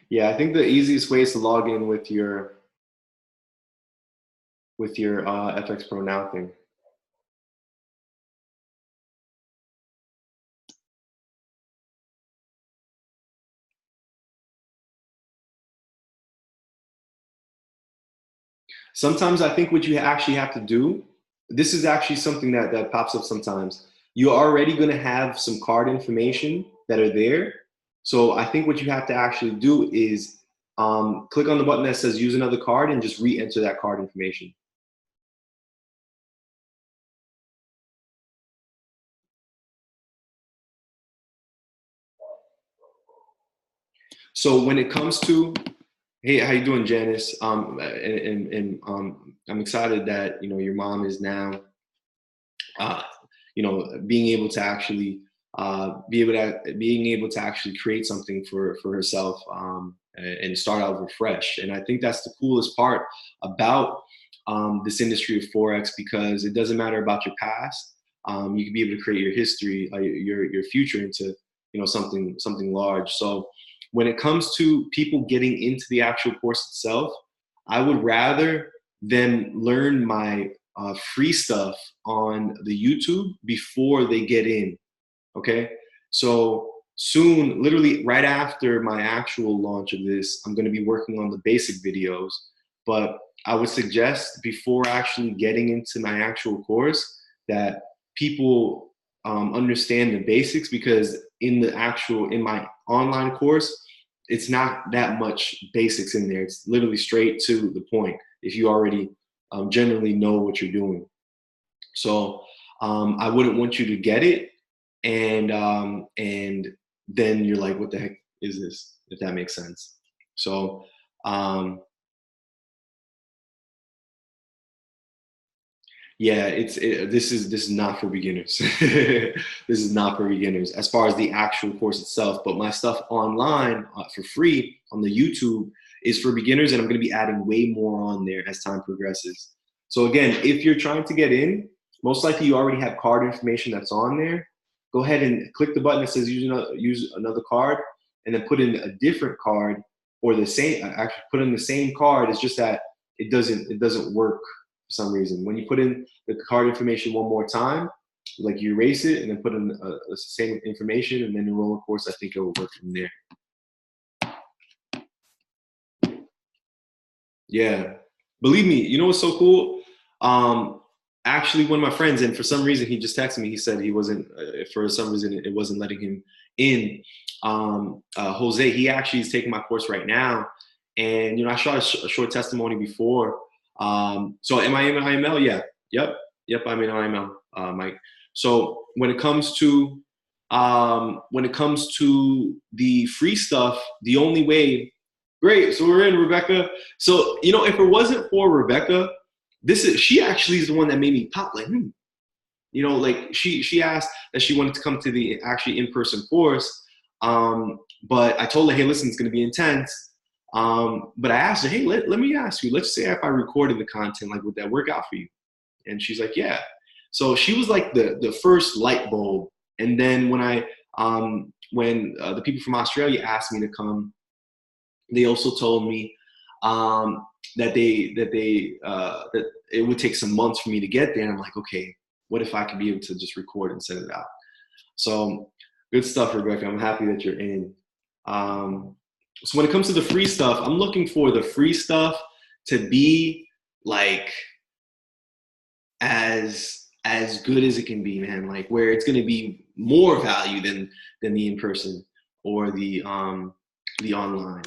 Yeah, I think the easiest way is to log in with your FX Pro Now thing. Sometimes I think what you actually have to do, this is actually something that pops up sometimes. You're already going to have some card information that are there. So I think what you have to actually do is click on the button that says use another card and just re-enter that card information. So when it comes to, hey, how you doing, Janice? I'm excited that your mom is now, being able to actually create something for herself and start out fresh. And I think that's the coolest part about this industry of Forex, because it doesn't matter about your past. You can be able to create your history, your future into something large. So when it comes to people getting into the actual course itself, I would rather them learn my free stuff on the YouTube before they get in. Okay, so soon, literally right after my actual launch of this, I'm going to be working on the basic videos. But I would suggest before actually getting into my actual course that people understand the basics, because in my online course, it's not that much basics in there. It's literally straight to the point if you already generally know what you're doing. So I wouldn't want you to get it and then you're like, what the heck is this, if that makes sense. So yeah, this is not for beginners. This is not for beginners as far as the actual course itself. But my stuff online for free on the YouTube is for beginners, and I'm going to be adding way more on there as time progresses. So again, if you're trying to get in, most likely you already have card information that's on there. Go ahead and click the button that says use another card, and then put in a different card, or the same. Actually, put in the same card. It's just that it doesn't work for some reason. When you put in the card information one more time, like you erase it and then put in the same information and then enroll in course, I think it will work from there. Yeah, believe me, you know what's so cool? Actually, one of my friends, and for some reason he just texted me, he said he wasn't, for some reason it wasn't letting him in. Jose, he actually is taking my course right now. And, I shot a short testimony before. So am I in IML? Yeah. Yep, I'm in IML, Mike. So when it comes to the free stuff, the only way, great, so we're in, Rebecca. So, if it wasn't for Rebecca, she actually is the one that made me pop, like, like she asked that she wanted to come to the actually in-person course. But I told her, hey, listen, it's going to be intense. But I asked her, hey, let me ask you, let's say if I recorded the content, like, would that work out for you? And she's like, yeah. So she was like the first light bulb. And then when the people from Australia asked me to come, they also told me that it would take some months for me to get there. And I'm like, okay, what if I could be able to just record and send it out? So good stuff, Rebecca. I'm happy that you're in. So when it comes to the free stuff, I'm looking for the free stuff to be like as as good as it can be, man. Like where it's going to be more value than the in person or the online.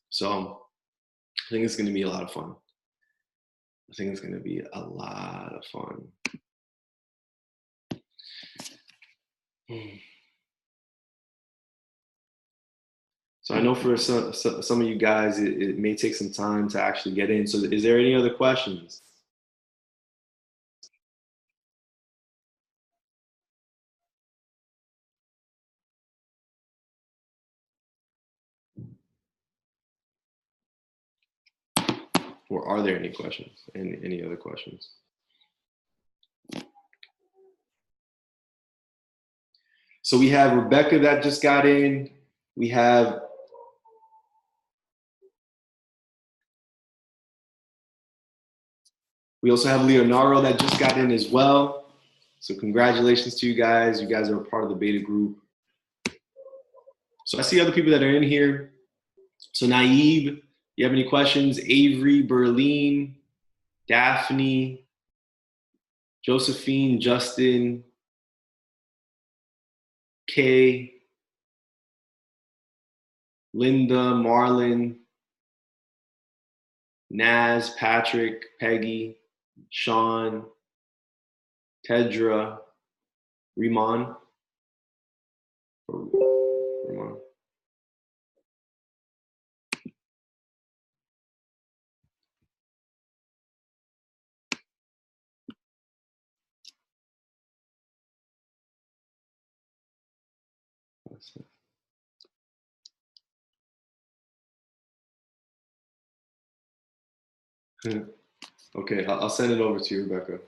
So I think it's going to be a lot of fun. I think it's going to be a lot of fun. So I know for some of you guys, it may take some time to actually get in. So is there any other questions? Or are there any questions? Any other questions? So we have Rebecca that just got in. We also have Leonardo that just got in as well. So congratulations to you guys. You guys are a part of the beta group. So I see other people that are in here. So Naib, you have any questions? Avery, Berlin, Daphne, Josephine, Justin, Kay, Linda, Marlon, Naz, Patrick, Peggy, Sean, Tedra, Riman. Okay, I'll send it over to you, Rebecca.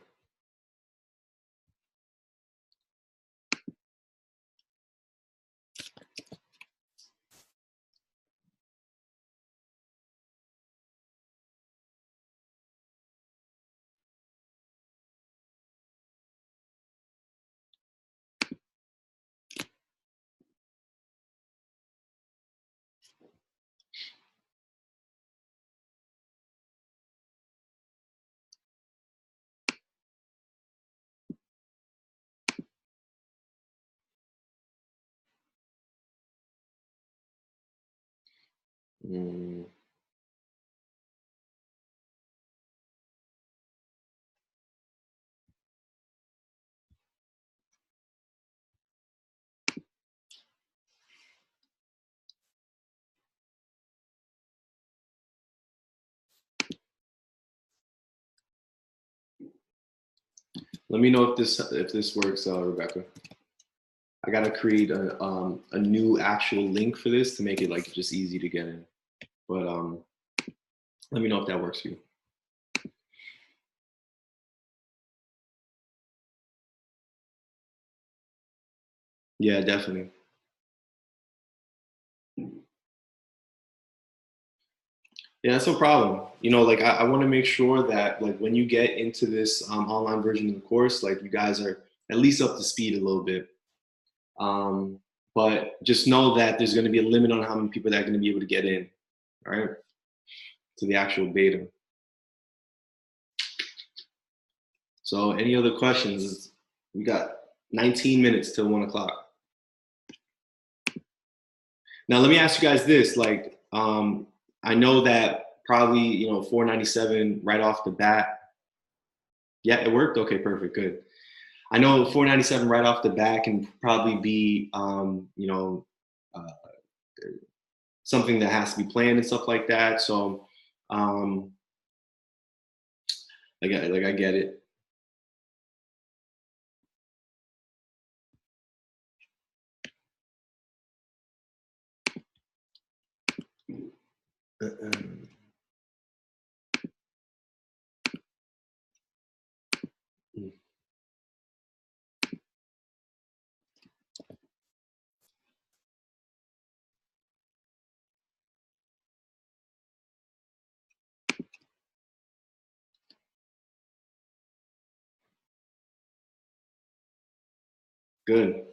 Let me know if this works, Rebecca. I gotta create a new actual link for this to make it like just easy to get in. But let me know if that works for you. Yeah, definitely. Yeah, that's no problem. You know, like I want to make sure that like when you get into this online version of the course, like you guys are at least up to speed a little bit. But just know that there's going to be a limit on how many people that are going to be able to get in, all right, to the actual beta. So any other questions? We got 19 minutes till 1 o'clock. Now let me ask you guys this: like, I know that probably 497 right off the bat. Yeah, it worked. Okay, perfect, good. I know 497 right off the bat can probably be something that has to be planned and stuff like that. So I get it. Good.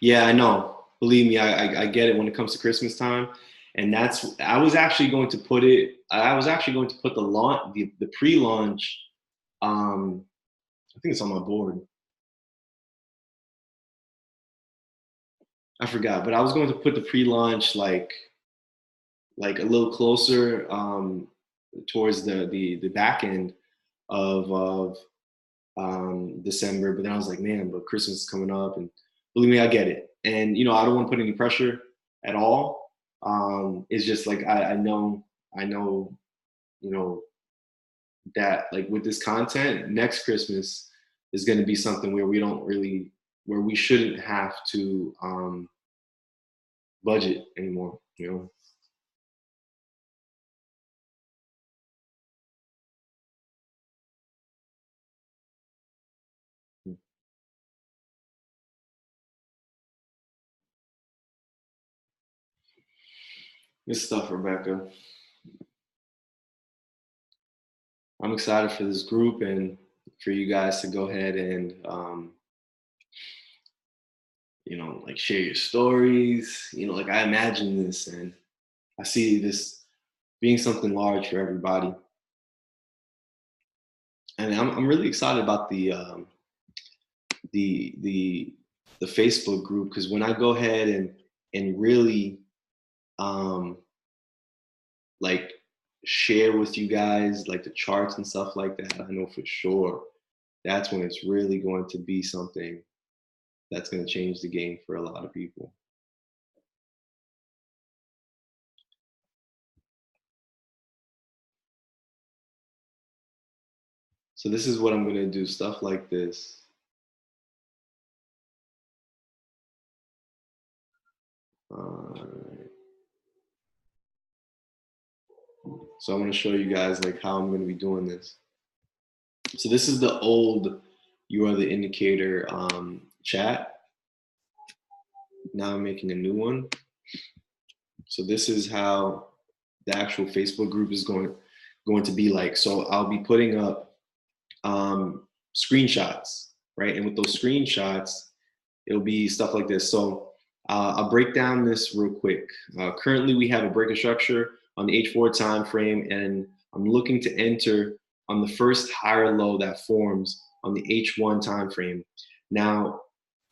Yeah, I know. Believe me, I get it when it comes to Christmas time. And I was actually going to put the pre-launch I think it's on my board. I forgot, but I was going to put the pre-launch like a little closer towards the back end of December. But then I was like, man, but Christmas is coming up, and believe me, I get it. And you know, I don't want to put any pressure at all. It's just like I know, you know, that like with this content, next Christmas is going to be something where we shouldn't have to budget anymore, you know. Good stuff, Rebecca. I'm excited for this group and for you guys to go ahead and, you know, like share your stories. You know, like I imagine this and I see this being something large for everybody. And I'm really excited about the Facebook group, because when I go ahead and really like share with you guys like the charts and stuff like that, I know for sure that's when it's really going to be something that's going to change the game for a lot of people. So this is what I'm going to do, stuff like this. So I'm going to show you guys like how I'm going to be doing this. So this is the old You Are the Indicator chat. Now I'm making a new one. So this is how the actual Facebook group is going to be like. So I'll be putting up screenshots, right? And with those screenshots, it'll be stuff like this. So I'll break down this real quick. Currently, we have a breaker structure on the H4 time frame, and I'm looking to enter on the first higher low that forms on the H1 time frame. Now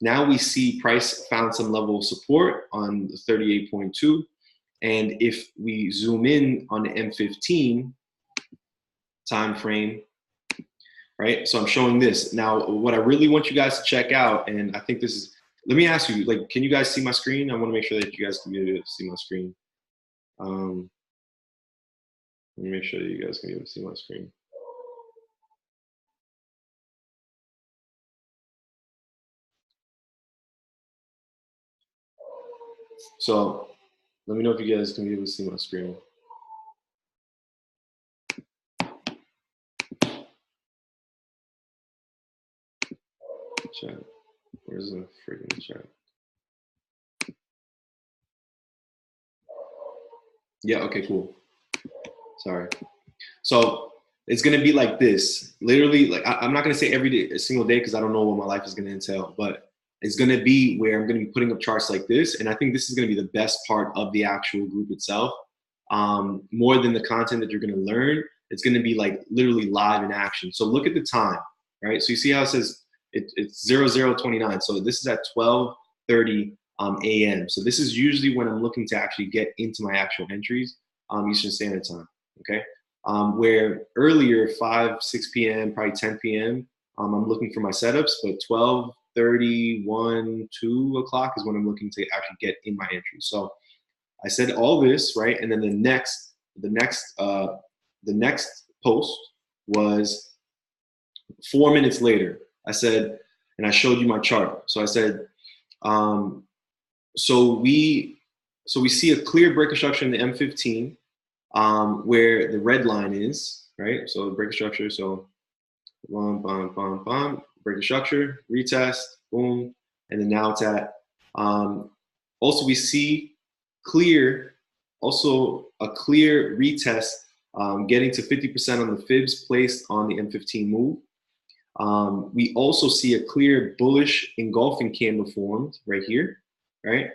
we see price found some level of support on the 38.2, and if we zoom in on the M15 time frame, right? So I'm showing this. Now, what I really want you guys to check out, and I think this is, let me ask you, like, can you guys see my screen? I want to make sure that you guys can be able to see my screen. Let me make sure that you guys can be able to see my screen. So let me know if you guys can be able to see my screen. Chat. Where's the freaking chat? Yeah, okay, cool. Sorry. So it's gonna be like this. Literally, like I'm not gonna say every day, a single day, because I don't know what my life is gonna entail, but it's gonna be where I'm gonna be putting up charts like this. And I think this is gonna be the best part of the actual group itself. More than the content that you're gonna learn, it's gonna be like literally live in action. So look at the time, right? So you see how it says it's 0029. So this is at 12:30 a.m. So this is usually when I'm looking to actually get into my actual entries, Eastern Standard Time, okay? Where earlier, 5, 6 p.m., probably 10 p.m., I'm looking for my setups, but 12:30, 1, 2 o'clock is when I'm looking to actually get in my entry. So I said all this, right? And then the next post was 4 minutes later. I said, and I showed you my chart. So I said, so we see a clear breaker structure in the M15, where the red line is, right? So breaker structure, so breaker structure, retest, boom, and then now it's at, also we see also a clear retest, getting to 50% on the fibs placed on the M15 move. We also see a clear bullish engulfing candle formed right here, right?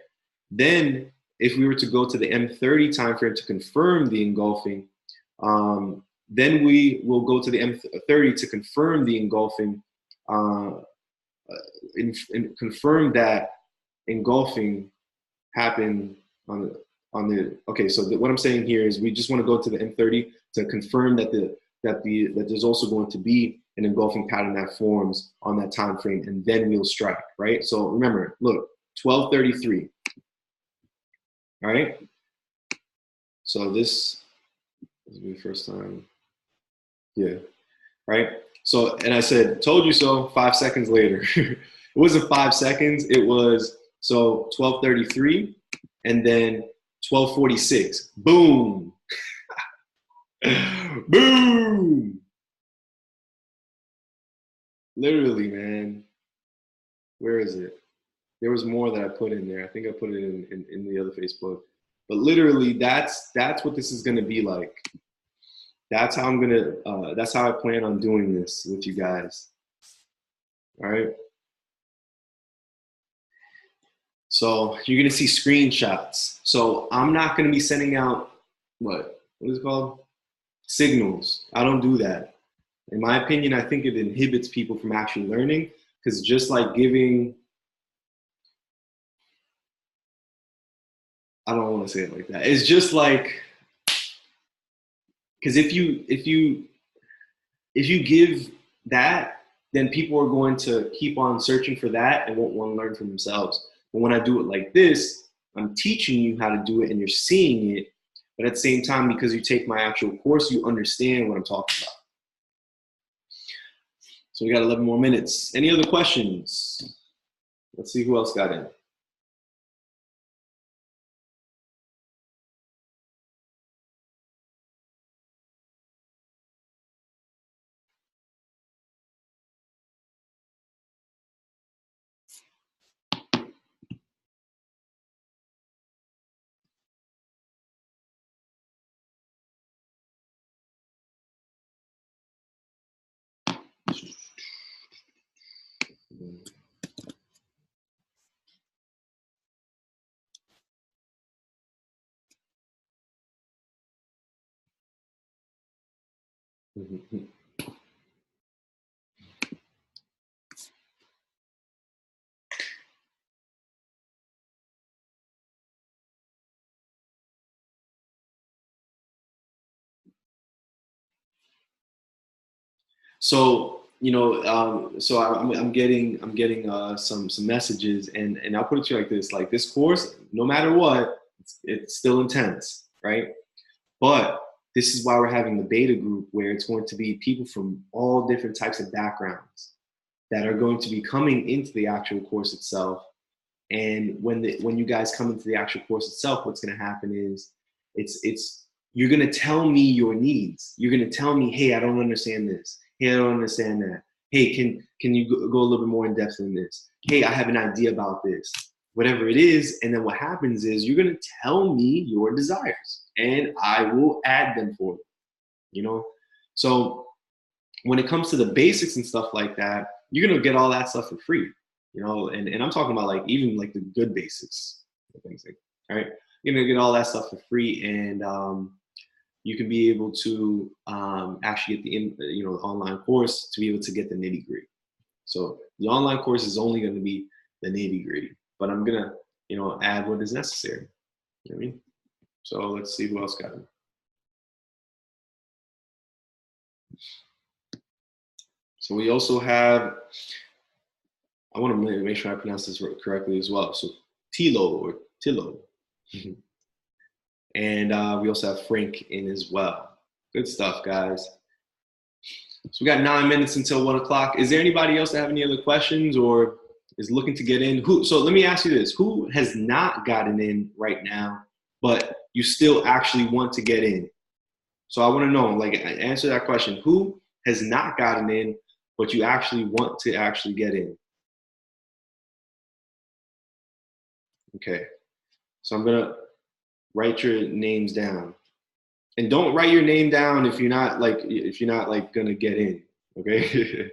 Then if we were to go to the M30 timeframe to confirm the engulfing, then we will go to the M30 to confirm the engulfing confirmed that engulfing happened on the okay. So what I'm saying here is we just want to go to the M30 to confirm that that there's also going to be an engulfing pattern that forms on that time frame, and then we'll strike, right? So remember, look, 12:33. All right. So this will be the first time. Yeah. Right. So, and I said, told you so 5 seconds later. It wasn't 5 seconds. It was, so 12:33 and then 12:46. Boom. Boom. Literally, man. Where is it? There was more that I put in there. I think I put it in the other Facebook. But literally, that's what this is going to be like. That's how I'm gonna. That's how I plan on doing this with you guys. All right. So you're gonna see screenshots. So I'm not gonna be sending out what is it called? Signals. I don't do that. In my opinion, I think it inhibits people from actually learning, because just like giving, I don't want to say it like that. It's just like, because if you give that, then people are going to keep on searching for that and won't want to learn for themselves. But when I do it like this, I'm teaching you how to do it and you're seeing it. But at the same time, because you take my actual course, you understand what I'm talking about. So we got 11 more minutes. Any other questions? Let's see who else got in. So so I'm getting some messages, and I'll put it to you like this: like this course, no matter what, it's still intense, right? But this is why we're having the beta group, where it's going to be people from all different types of backgrounds that are going to be coming into the actual course itself. And when you guys come into the actual course itself, what's going to happen is you're going to tell me your needs. You're going to tell me, hey, I don't understand this. Hey, I don't understand that. Hey, can you go a little bit more in depth in this? Hey, I have an idea about this. Whatever it is. And then what happens is you're going to tell me your desires and I will add them for you, So when it comes to the basics and stuff like that, you're going to get all that stuff for free, and I'm talking about like even like the good basics, things like, all right, you're going to get all that stuff for free, and you can be able to actually get the online course to be able to get the nitty gritty. So the online course is only going to be the nitty gritty, but I'm going to, add what is necessary. You know what I mean? So let's see who else got it. So we also have, I want to make sure I pronounce this correctly as well. So Tilo. And we also have Frank in as well. Good stuff, guys. So we got 9 minutes until 1 o'clock. Is there anybody else that have any other questions or is looking to get in? So let me ask you this. Who has not gotten in right now, but you still actually want to get in? So I want to know, like, answer that question. Who has not gotten in, but you actually want to actually get in? Okay. So I'm going to write your names down. And don't write your name down if you're not like going to get in, okay?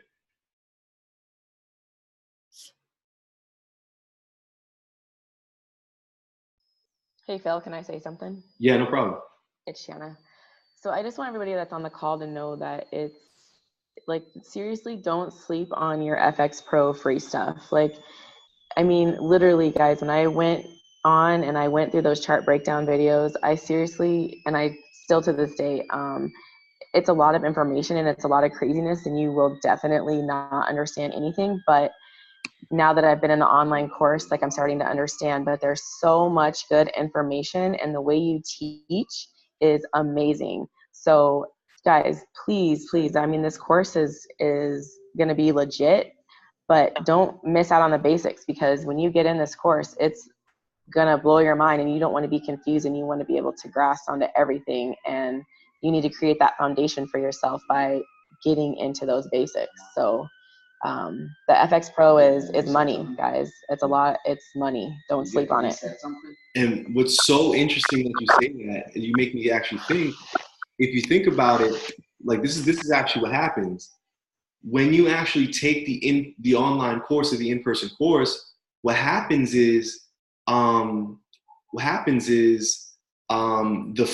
Hey, Phil, can I say something? Yeah, no problem. It's Shanna. So I just want everybody that's on the call to know that it's like seriously, don't sleep on your FX Pro free stuff. Like, I mean, literally, guys, when I went on and I went through those chart breakdown videos, I seriously, and I still to this day, it's a lot of information and it's a lot of craziness, and you will definitely not understand anything. But now that I've been in the online course, like I'm starting to understand, but there's so much good information and the way you teach is amazing. So guys, please, please, I mean, this course is going to be legit, but don't miss out on the basics, because when you get in this course, it's going to blow your mind and you don't want to be confused and you want to be able to grasp onto everything. And you need to create that foundation for yourself by getting into those basics. So the FX Pro is money, guys. It's a lot. It's money. Don't sleep on it. And what's so interesting that you say that, you make me actually think, if you think about it, like this is actually what happens. When you actually take the online course or the in-person course, what happens is the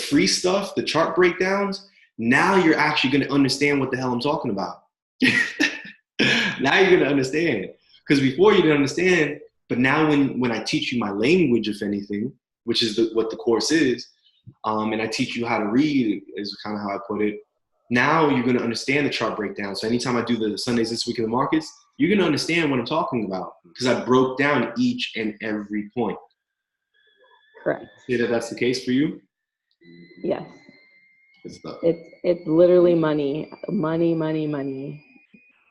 free stuff, the chart breakdowns, now you're actually going to understand what the hell I'm talking about. Now you're going to understand. Because before you didn't understand, but now when I teach you my language, if anything, which is what the course is, and I teach you how to read, is kind of how I put it, now you're going to understand the chart breakdown. So anytime I do the Sundays This Week in the Markets, you're going to understand what I'm talking about, because I broke down each and every point. Correct. See that that's the case for you? Yes. Good stuff. It's literally money. Money, money, money.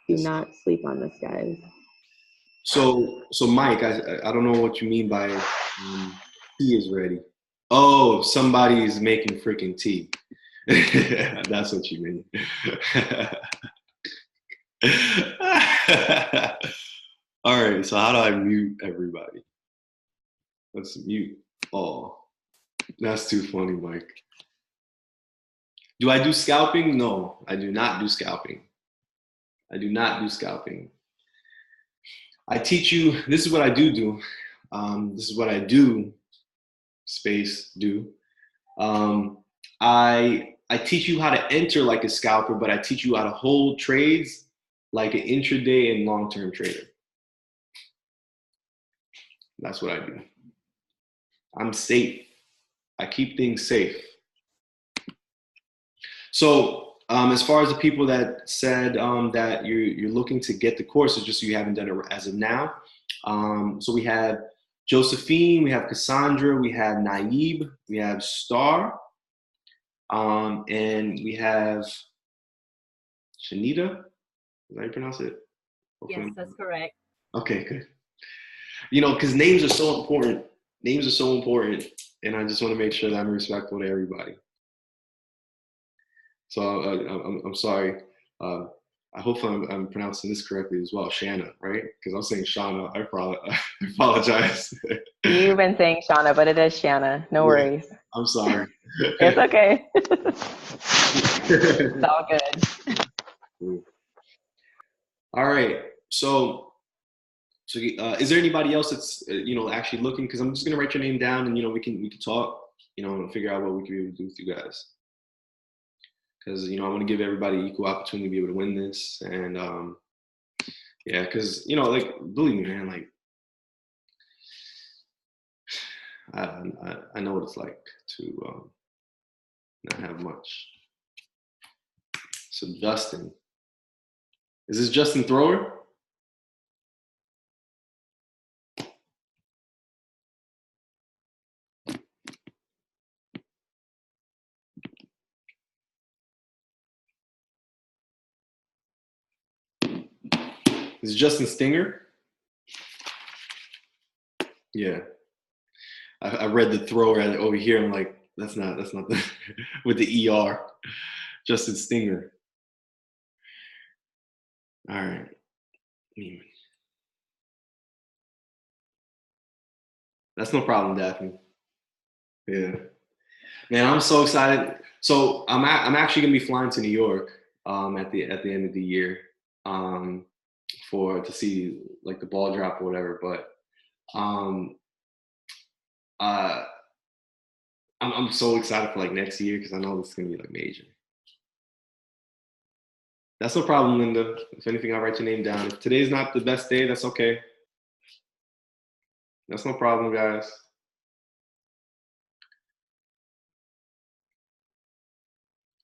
Do not sleep on this, guys. So Mike, I don't know what you mean by tea is ready. Oh, somebody is making freaking tea. That's what you mean. All right, so how do I mute everybody? Let's mute all. That's too funny, Mike. Do I do scalping? No, I do not do scalping. I do not do scalping. I teach you, this is what I do. This is what I do, space do. I teach you how to enter like a scalper, but I teach you how to hold trades like an intraday and long-term trader. That's what I do. I'm safe. I keep things safe. So as far as the people that said that you're looking to get the course, it's just so you haven't done it as of now. So we have Josephine, we have Cassandra, we have Naib, we have Star, and we have Shanita. Is that how you pronounce it? Hopefully. Yes, that's correct. Okay, good. You know, because names are so important. Names are so important, and I just want to make sure that I'm respectful to everybody. So I'm sorry. I hope I'm pronouncing this correctly as well. Shanna, right? Because I'm saying Shauna. I apologize. You've been saying Shauna, but it is Shanna. No worries. I'm sorry. It's okay. It's all good. All right. So is there anybody else that's actually looking? Because I'm just gonna write your name down, and we can talk, and figure out what we can be able to do with you guys. Because I want to give everybody equal opportunity to be able to win this, and yeah, because like, believe me, man, like I know what it's like to not have much. So Justin, is this Justin Thrower? Is it Justin Stinger? Yeah. I read the thrower over here. I'm like, that's not the with the ER. Justin Stinger. All right. That's no problem, Daphne. Yeah. Man, I'm so excited. So I'm actually gonna be flying to New York at the end of the year to see like the ball drop or whatever. But I'm so excited for like next year, because I know this is gonna be like major. That's no problem, Linda. If anything, I'll write your name down. If today's not the best day, that's okay. That's no problem, guys.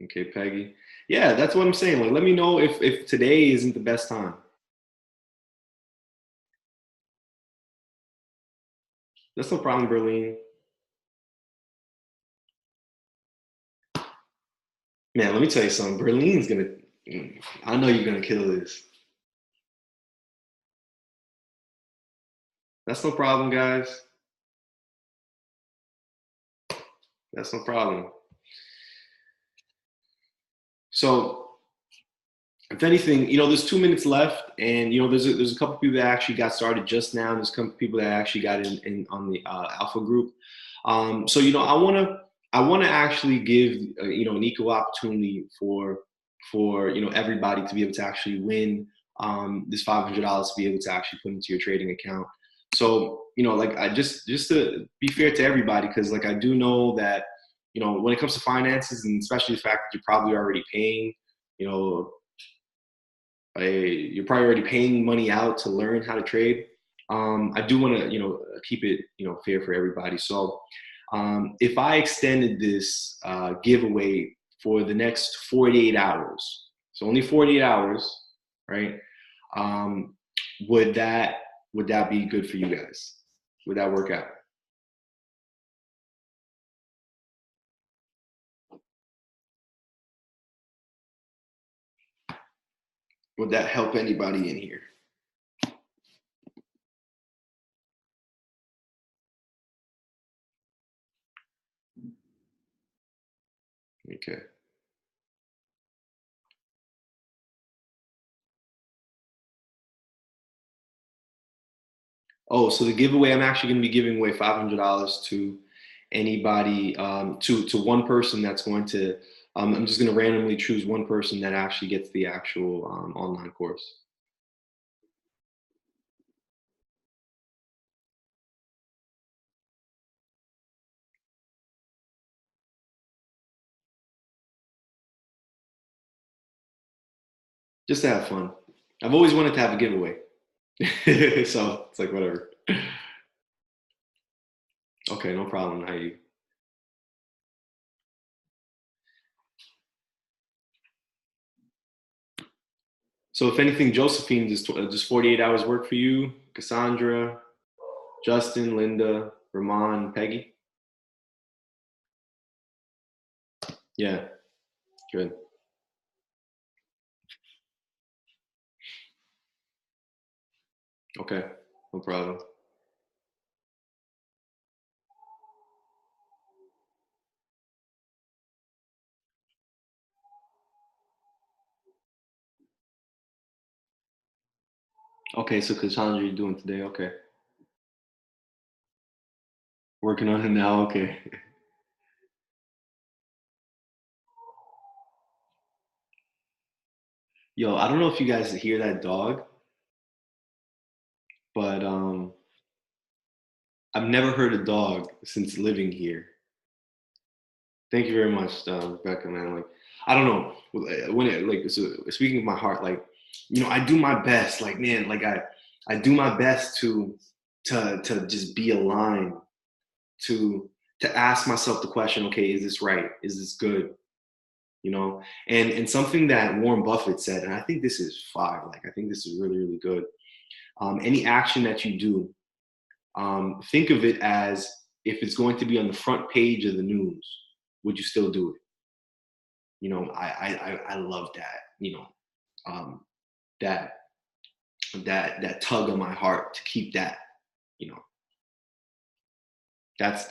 Okay, Peggy. Yeah, that's what I'm saying. Like, let me know if today isn't the best time. That's no problem, Berlin. Man, let me tell you something. Berlin's gonna, I know you're gonna kill this. That's no problem, guys. That's no problem. So, if anything, there's 2 minutes left, and there's a couple people that actually got started just now. There's a couple people that actually got in on the alpha group. So I wanna actually give an equal opportunity for everybody to be able to actually win this $500 to be able to actually put into your trading account. So like I just to be fair to everybody, because like I do know that when it comes to finances, and especially the fact that you're probably already paying you're probably already paying money out to learn how to trade. I do want to keep it fair for everybody. So if I extended this giveaway for the next 48 hours, so only 48 hours, right? Would that be good for you guys? Would that work out? Would that help anybody in here? Okay. Oh, so the giveaway, I'm actually going to be giving away $500 to anybody, to one person that's going to, I'm just going to randomly choose one person that actually gets the actual online course. Just to have fun. I've always wanted to have a giveaway. So it's like, whatever. Okay, no problem. How you? So if anything, Josephine, does 48 hours work for you? Cassandra, Justin, Linda, Ramon, Peggy? Yeah, good. Okay, no problem. Okay, so Cassandra, you're doing today? Okay. Working on it now? Okay. Yo, I don't know if you guys hear that dog, but I've never heard a dog since living here. Thank you very much, Rebecca, man. Like, I don't know when it like so speaking of my heart, like I do my best. Like, man, like I do my best to just be aligned, to ask myself the question, okay, is this right? Is this good? And something that Warren Buffett said, and I think this is fire. Like, I think this is really, really good. Any action that you do, think of it as if it's going to be on the front page of the news, would you still do it? I love that. That tug on my heart to keep that. That's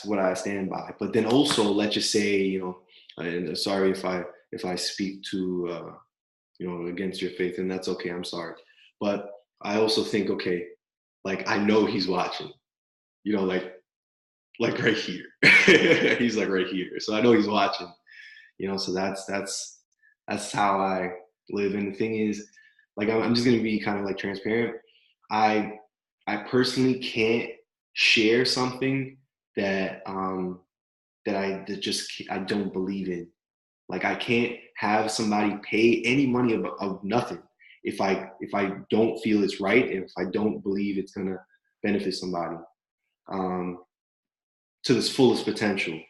what I stand by. But then also, let's just say, and sorry if I speak to against your faith, and that's okay. I'm sorry, but I also think, okay, like I know he's watching, like right here. He's like right here, so I know he's watching. So that's how I live. And the thing is, like I'm just gonna be kind of like transparent. I personally can't share something that I don't believe in. Like, I can't have somebody pay any money of nothing if I don't feel it's right, and if I don't believe it's gonna benefit somebody to this fullest potential.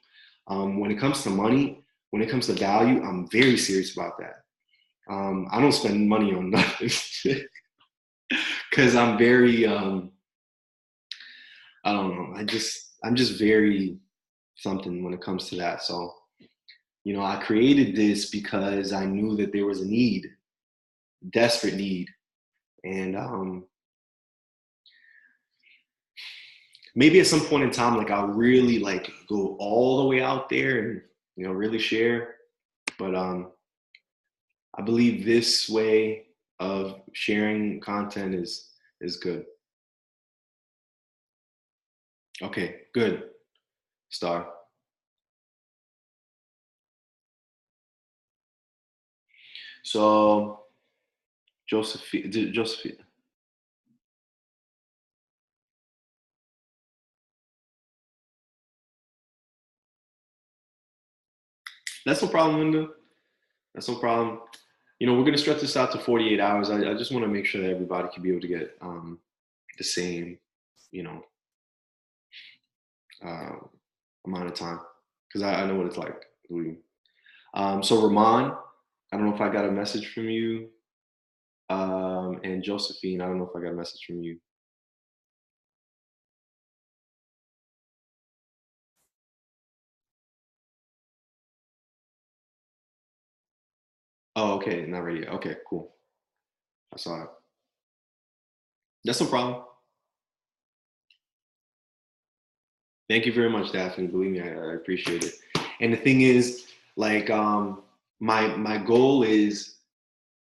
When it comes to money, when it comes to value, I'm very serious about that. I don't spend money on nothing because I'm very I don't know. I'm just very something when it comes to that. So, you know, I created this because I knew that there was a need, desperate need. And maybe at some point in time, like, I'll really like go all the way out there and, you know, really share. But I believe this way of sharing content is good. Okay, good. Star. So Josephine. That's no problem, Linda. That's no problem. You know, we're gonna stretch this out to 48 hours. I just want to make sure that everybody can be able to get the same, you know, amount of time, because I know what it's like. So Rahman, I don't know if I got a message from you, and Josephine, I don't know if I got a message from you. Oh, okay, not ready yet. Okay, cool. I saw it. That's no problem. Thank you very much, Daphne. Believe me, I appreciate it. And the thing is, like, my goal is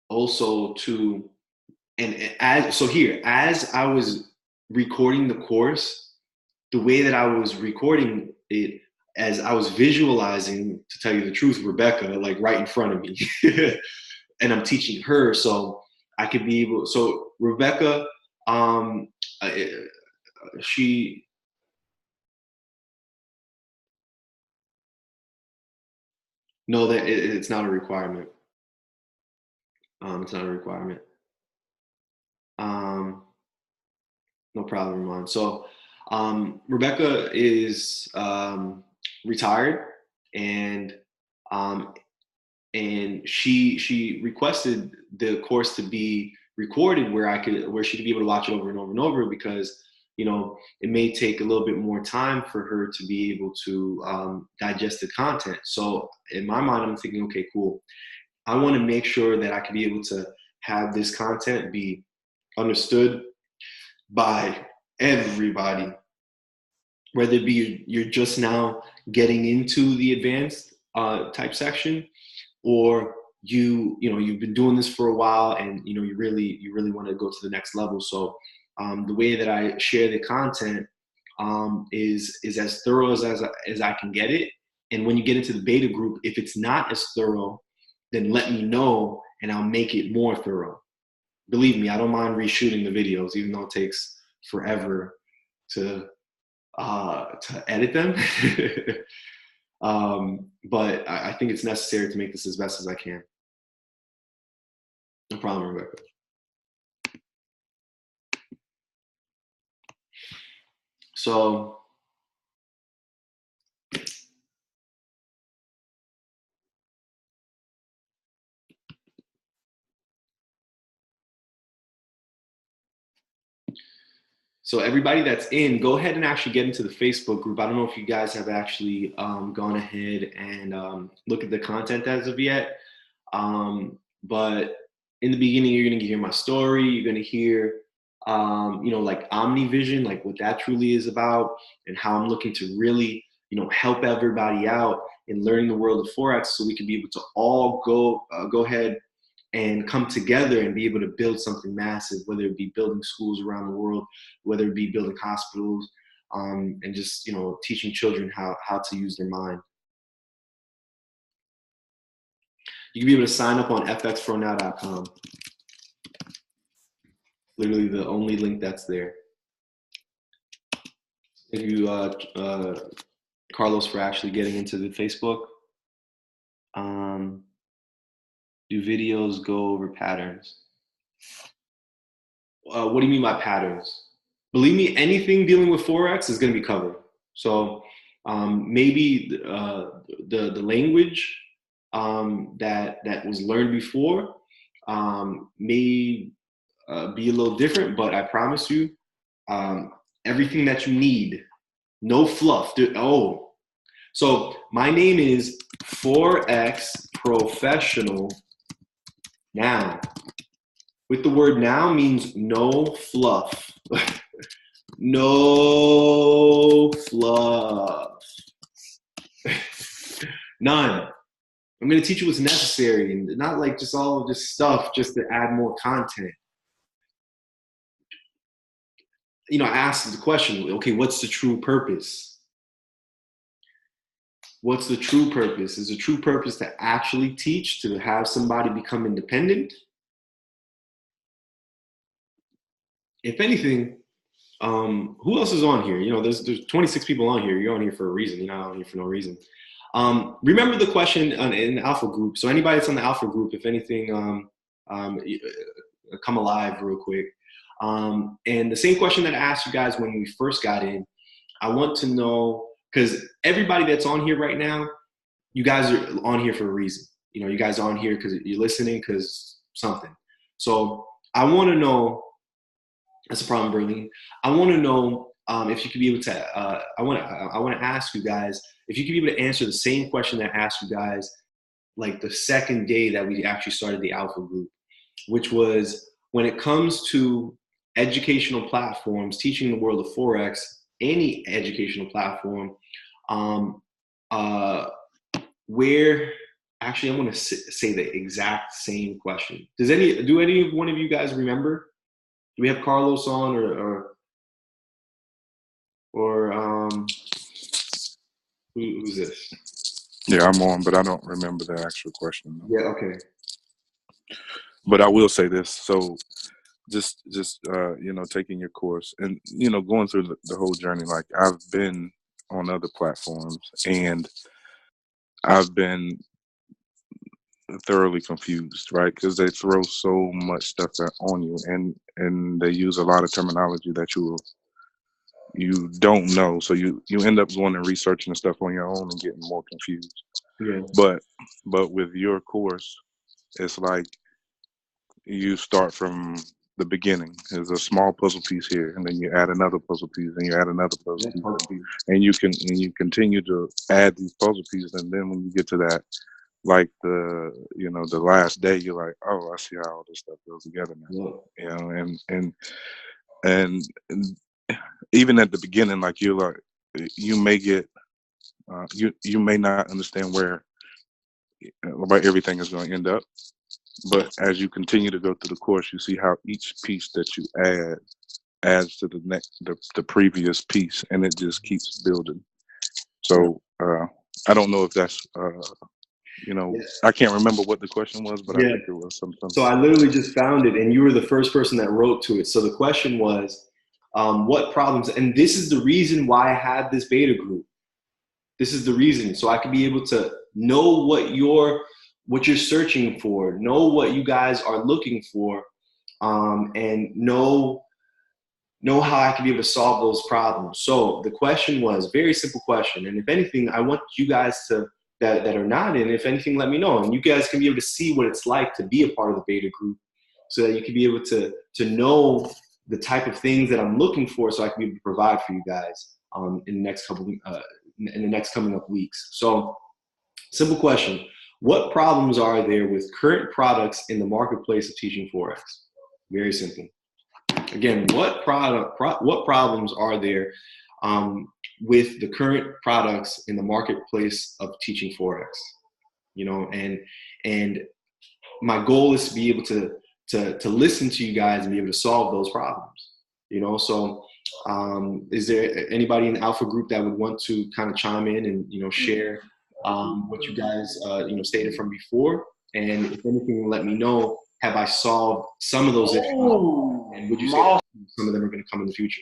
also to, and as I was recording the course, the way that I was recording it, as I was visualizing, to tell you the truth, Rebecca, like right in front of me, and I'm teaching her, so I could be able. So Rebecca, she. No, that it's not a requirement. It's not a requirement. No problem, Ramon. So Rebecca is retired, and um, she requested the course to be recorded where she could be able to watch it over and over and over, because, you know, it may take a little bit more time for her to be able to digest the content. So in my mind, I'm thinking, okay, cool. I want to make sure that I can be able to have this content be understood by everybody, whether it be you're just now getting into the advanced type section, or you've been doing this for a while, and you really want to go to the next level. So the way that I share the content is as thorough as I can get it. And when you get into the beta group, if it's not as thorough, then let me know and I'll make it more thorough. Believe me, I don't mind reshooting the videos, even though it takes forever to edit them. But I think it's necessary to make this as best as I can. No problem, Rebecca. So everybody that's in, go ahead and actually get into the Facebook group. I don't know if you guys have actually gone ahead and look at the content as of yet. But in the beginning, you're going to hear my story. You're going to hear, like OmniVision, like what that truly is about, and how I'm looking to really, help everybody out in learning the world of Forex, so we can be able to all go ahead and come together and be able to build something massive, whether it be building schools around the world, whether it be building hospitals, and just, teaching children how to use their mind. You can be able to sign up on fxfronow.com. Literally the only link that's there. Thank you, Carlos, for actually getting into the Facebook. Do videos go over patterns? What do you mean by patterns? Believe me, anything dealing with Forex is going to be covered. So maybe the language that was learned before may be a little different, but I promise you, everything that you need, no fluff. So my name is Forex Professional Now. With the word now means no fluff. No fluff. None. I'm going to teach you what's necessary and not like just all of this stuff just to add more content. You know, I asked the question, okay, what's the true purpose? What's the true purpose? Is the true purpose to actually teach, to have somebody become independent? If anything, who else is on here? You know, there's 26 people on here. You're on here for a reason. You're not on here for no reason. Remember the question in the Alpha group. So anybody that's on the Alpha group, if anything, come alive real quick. And the same question that I asked you guys when we first got in, I want to know, because everybody that's on here right now, you guys are on here for a reason. You know, you guys are on here because you're listening, because something. So I want to know, that's a problem, Berlin. I want to know if you could be able to, I want to ask you guys, if you could be able to answer the same question that I asked you guys like the second day that we actually started the Alpha group, which was, when it comes to educational platforms, teaching the world of Forex, any educational platform, where, actually I want to say the exact same question. Do any one of you guys remember? Do we have Carlos on or who's this? Yeah, I'm on, but I don't remember the actual question. Yeah, okay. But I will say this. So just you know, taking your course and, you know, going through the whole journey, like I've been on other platforms and I've been thoroughly confused, right? Because they throw so much stuff on you and they use a lot of terminology that you don't know. So you end up going and researching the stuff on your own and getting more confused. Yeah. But with your course, it's like you start from the beginning. There's a small puzzle piece here, and then you add another puzzle piece, and you add another puzzle piece, and you continue to add these puzzle pieces, and then when you get to that, like the last day, you're like, oh, I see how all this stuff goes together now. Yeah. You know, and even at the beginning, like you're like, you may get you may not understand where everything is going to end up. But as you continue to go through the course, you see how each piece that you add adds to the previous piece, and it just keeps building. So I don't know if that's I can't remember what the question was, but I think it was something. So I literally just found it, and you were the first person that wrote to it. So the question was, what problems? And this is the reason why I had this beta group. This is the reason, so I could be able to know what you're searching for, know what you guys are looking for, and know how I can be able to solve those problems. So the question was very simple question, and if anything, I want you guys to that are not in, if anything, let me know, and you guys can be able to see what it's like to be a part of the beta group, so that you can be able to know the type of things that I'm looking for, so I can be able to provide for you guys in the next coming up weeks. So, simple question. What problems are there with current products in the marketplace of teaching Forex? Very simple. Again, what problems are there with the current products in the marketplace of teaching Forex? You know, and my goal is to be able to listen to you guys and be able to solve those problems. You know, so is there anybody in the Alpha group that would want to kind of chime in and share what you guys stated from before? And if anything, let me know. Have I solved some of those issues? And would you say some of them are going to come in the future?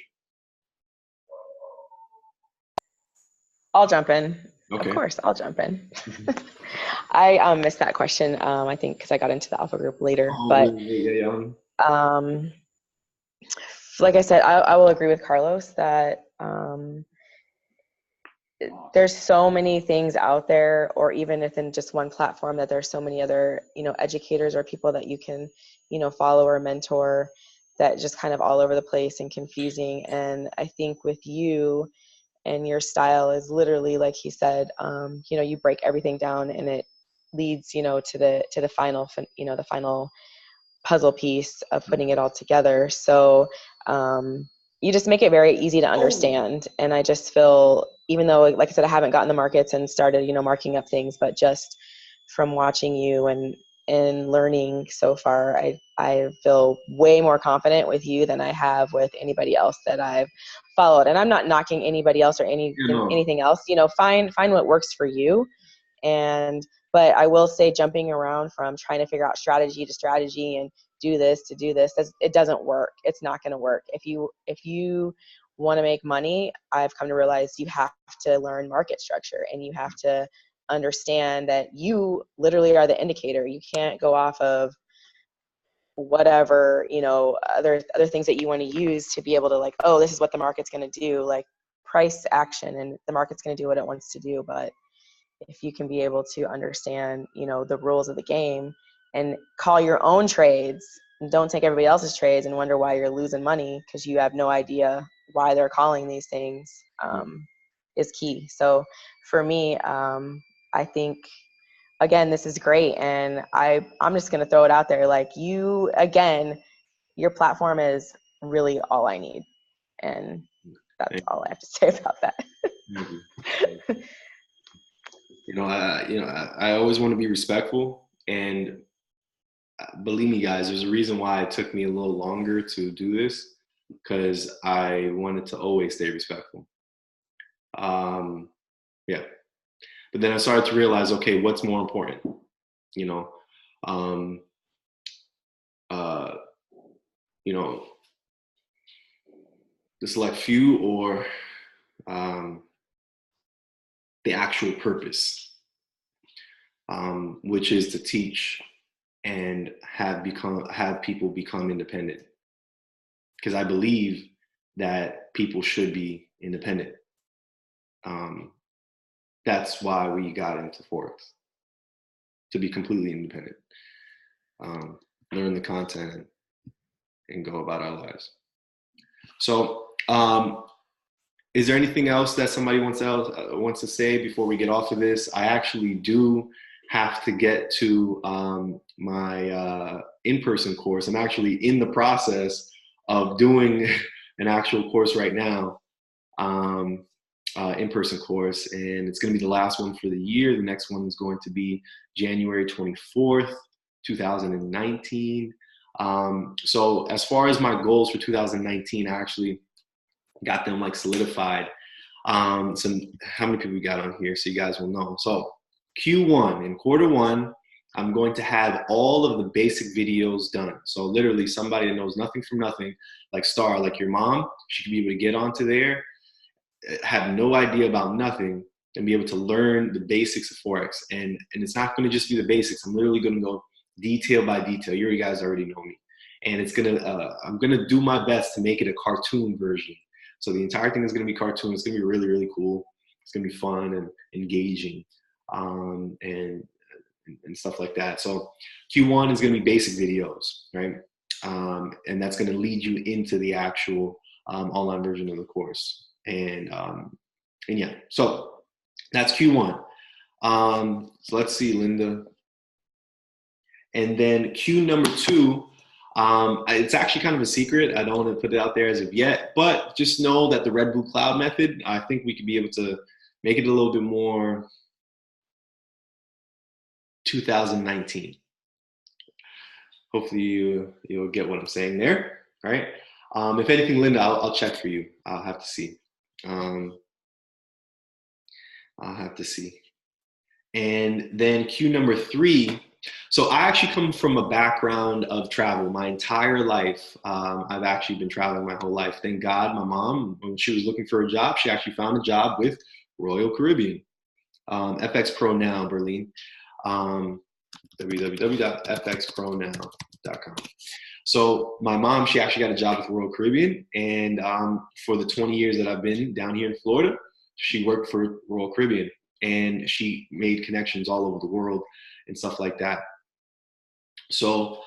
I'll jump in. Okay. Of course, I'll jump in. I missed that question, I think, because I got into the alpha group later. Oh, but yeah. like I said, I will agree with Carlos that there's so many things out there, or even within just one platform, that there's so many other, educators or people that you can, follow or mentor, that just kind of all over the place and confusing. And I think with you and your style is literally, like he said, you break everything down, and it leads, to the final, the final puzzle piece of putting it all together. So you just make it very easy to understand. And I just feel, even though, like I said, I haven't gotten the markets and started, marking up things, but just from watching you and learning so far, I feel way more confident with you than I have with anybody else that I've followed. And I'm not knocking anybody else or anything else. Find what works for you. But I will say, jumping around from trying to figure out strategy to strategy and do this to do this, it doesn't work. It's not going to work. If you want to make money, I've come to realize you have to learn market structure, and you have to understand that you literally are the indicator. You can't go off of whatever, other things that you want to use to be able to, like, oh, this is what the market's going to do, like price action, and the market's going to do what it wants to do. But if you can be able to understand, the rules of the game and call your own trades, and don't take everybody else's trades and wonder why you're losing money because you have no idea why they're calling these things, is key. So for me, I think, again, this is great. And I'm just going to throw it out there. Like, you, again, your platform is really all I need. And that's all I have to say about that. I always want to be respectful, and believe me, guys, there's a reason why it took me a little longer to do this, because I wanted to always stay respectful. Yeah. But then I started to realize, okay, what's more important? The select few, or the actual purpose, which is to teach and have people become independent. Because I believe that people should be independent. That's why we got into Forex, to be completely independent, learn the content, and go about our lives. So, is there anything else that somebody wants to say before we get off of this? I actually do have to get to my in-person course. I'm actually in the process of doing an actual course right now, in-person course, and it's going to be the last one for the year. The next one is going to be January 24th, 2019. So as far as my goals for 2019, I actually got them like solidified. So how many people we got on here, so you guys will know. So Q1, in quarter one, I'm going to have all of the basic videos done. So literally somebody that knows nothing from nothing, like Star, like your mom, she could be able to get onto there, have no idea about nothing, and be able to learn the basics of Forex. And it's not going to just be the basics. I'm literally going to go detail by detail. You guys already know me. And I'm going to do my best to make it a cartoon version. So the entire thing is going to be cartoon. It's going to be really, really cool. It's going to be fun and engaging, and stuff like that. So Q1 is going to be basic videos, right? And that's going to lead you into the actual online version of the course. And yeah, so that's Q1. So let's see, Linda. And then Q number 2, it's actually kind of a secret. I don't want to put it out there as of yet, but just know that the red, blue cloud method, I think we could be able to make it a little bit more 2019. Hopefully you'll get what I'm saying there, all right? If anything, Linda, I'll check for you. I'll have to see. I'll have to see. And then Q number 3. So I actually come from a background of travel my entire life. I've actually been traveling my whole life. Thank God my mom, when she was looking for a job, she actually found a job with Royal Caribbean. FX Pro Now, Berlin. www.fxpronow.com. So my mom, she actually got a job with Royal Caribbean, and for the 20 years that I've been down here in Florida, she worked for Royal Caribbean, and she made connections all over the world and stuff like that. So,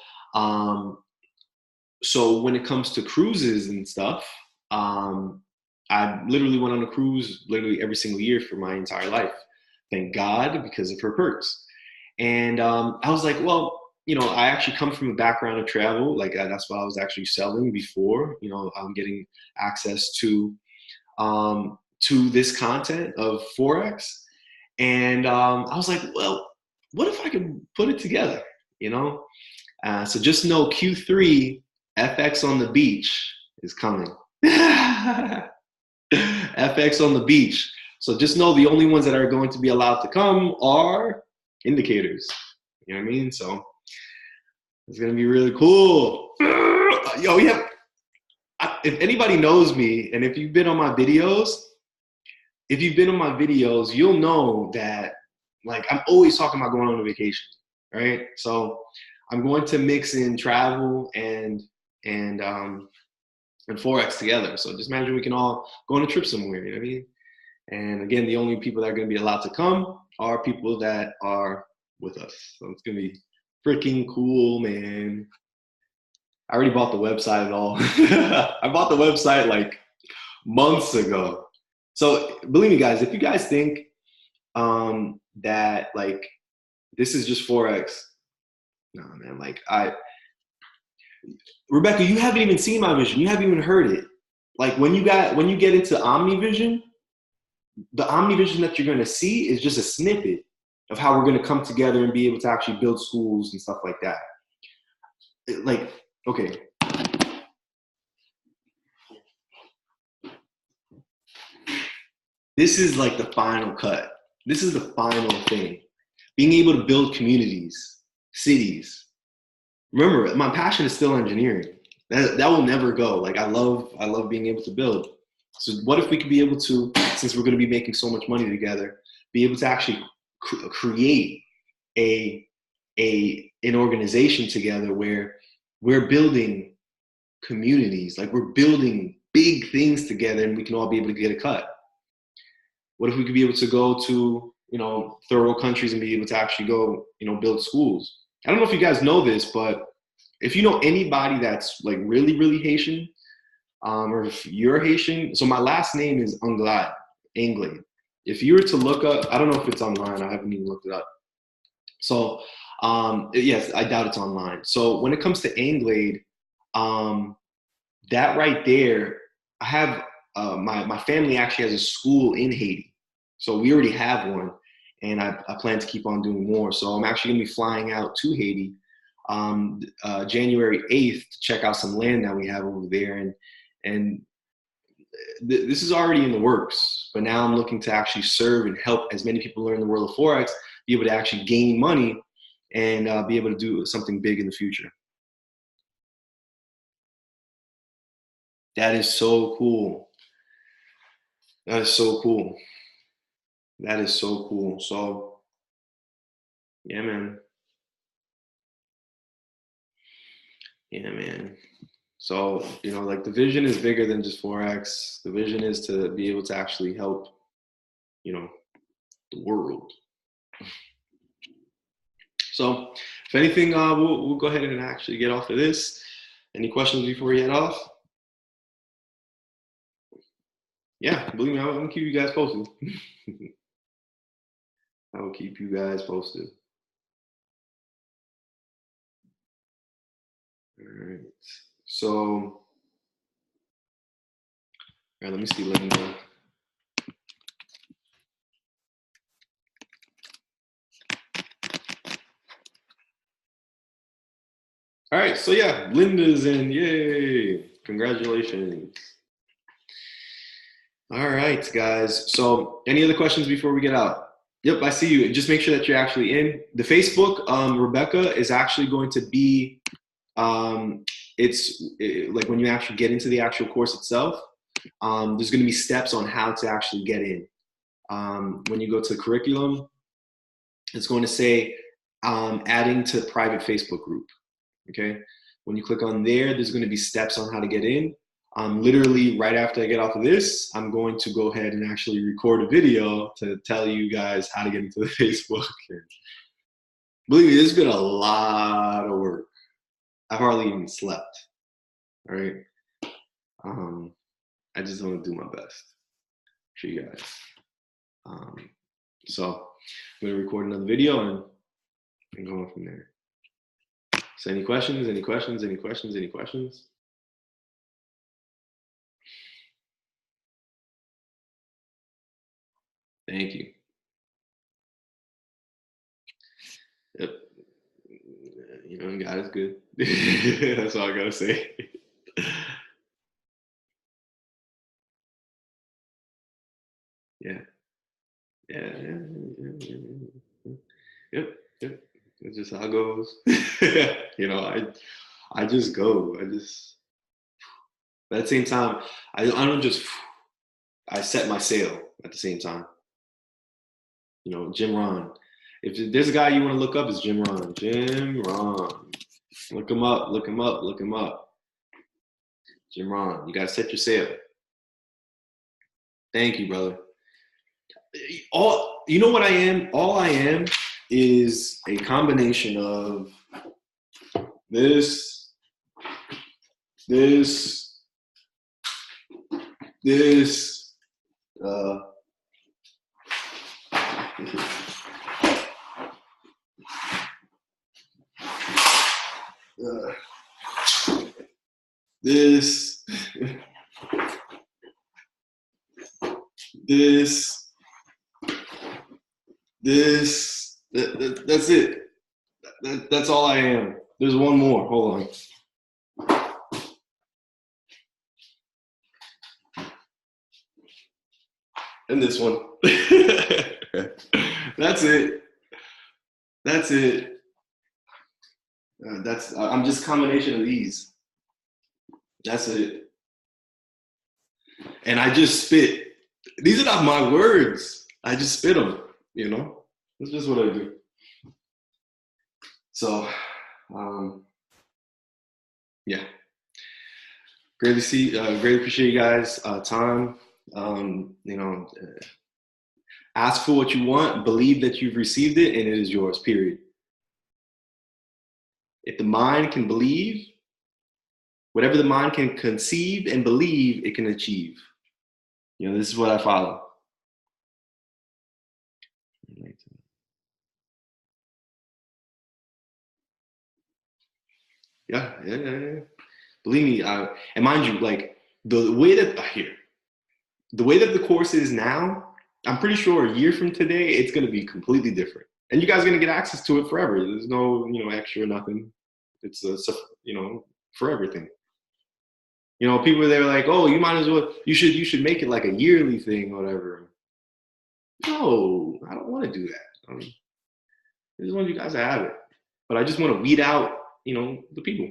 so when it comes to cruises and stuff, I literally went on a cruise literally every single year for my entire life. Thank God, because of her perks. And I was like, well, you know, I actually come from a background of travel. Like that's what I was actually selling before. You know, I'm getting access to this content of Forex. And I was like, well, what if I could put it together? You know, so just know Q3 FX on the beach is coming. FX on the beach. So just know the only ones that are going to be allowed to come are indicators. You know what I mean? So it's going to be really cool. Yo, yeah. If anybody knows me, and if you've been on my videos, you'll know that, like, I'm always talking about going on a vacation, right? So I'm going to mix in travel and Forex together. So just imagine we can all go on a trip somewhere, you know what I mean? And again, the only people that are going to be allowed to come are people that are with us. So it's going to be freaking cool, man. I already bought the website and all. I bought the website like months ago. So believe me, guys, if you guys think that like this is just Forex, no, man, like Rebecca, you haven't even seen my vision. You haven't even heard it. Like when you get into OmniVision, the OmniVision that you're going to see is just a snippet of how we're going to come together and be able to actually build schools and stuff like that. Like, okay. This is like the final cut. This is the final thing. Being able to build communities, cities. Remember, my passion is still engineering. That will never go. Like I love being able to build. So what if we could be able to, since we're going to be making so much money together, be able to actually create an organization together where we're building communities, like we're building big things together, and we can all be able to get a cut. What if we could be able to go to, you know, third world countries and be able to actually go, you know, build schools? I don't know if you guys know this, but if you know anybody that's like really, really Haitian, or if you're Haitian, so my last name is Anglade. If you were to look up, I don't know if it's online, I haven't even looked it up. So yes, I doubt it's online. So when it comes to Anglade, that right there, I have my family actually has a school in Haiti. So we already have one, and I plan to keep on doing more. So I'm actually gonna be flying out to Haiti January 8th to check out some land that we have over there. And this is already in the works, but now I'm looking to actually serve and help as many people learn the world of Forex, be able to actually gain money and be able to do something big in the future. That is so cool. That is so cool. That is so cool. So, yeah, man. Yeah, man. So, you know, like the vision is bigger than just Forex. The vision is to be able to actually help, you know, the world. So, if anything, we'll go ahead and actually get off of this. Any questions before we head off? Yeah, believe me, I'm gonna keep you guys posted. I will keep you guys posted. All right. So, all right, let me see Linda. All right, so yeah, Linda's in, yay, congratulations. All right, guys, so any other questions before we get out? Yep, I see you. Just make sure that you're actually in. The Facebook, Rebecca, is actually going to be, like when you actually get into the actual course itself, there's gonna be steps on how to actually get in. when you go to curriculum, it's going to say adding to private Facebook group. Okay. When you click on there, there's going to be steps on how to get in. Literally right after I get off of this, I'm going to go ahead and actually record a video to tell you guys how to get into the Facebook. Believe me, this has been a lot of work. I've hardly even slept. All right. I just want to do my best for you guys. So I'm going to record another video and go on from there. So any questions, any questions, any questions, any questions? Thank you. Yep. You know, God is good. That's all I got to say. Yeah. Yep. It's just how it goes. You know, I just go. But at the same time, I don't just, I set my sail at the same time. You know, Jim Ron. If there's a guy you want to look up, it's Jim Ron. Jim Ron. Look him up, look him up, look him up. Jim Ron. You got to set your sail. Thank you, brother. You know what I am? All I am is a combination of this, this, that's it. That's all I am. There's one more. Hold on. And this one. That's it. That's it. I'm just a combination of these. That's it. And I just spit. These are not my words. I just spit them, you know? That's just what I do. So, yeah. Greatly appreciate you guys' time. You know, ask for what you want, believe that you've received it, and it is yours, period. If the mind can believe, whatever the mind can conceive and believe, it can achieve. You know, this is what I follow. Yeah. Believe me, and mind you, like the way that the course is now, I'm pretty sure a year from today, it's going to be completely different. And you guys are going to get access to it forever. There's no, you know, extra nothing. It's, you know, for everything. You know, people they're like, oh, you might as well, you should make it like a yearly thing, or whatever. No, I don't want to do that. I just want you guys to have it. But I just want to weed out, you know, the people.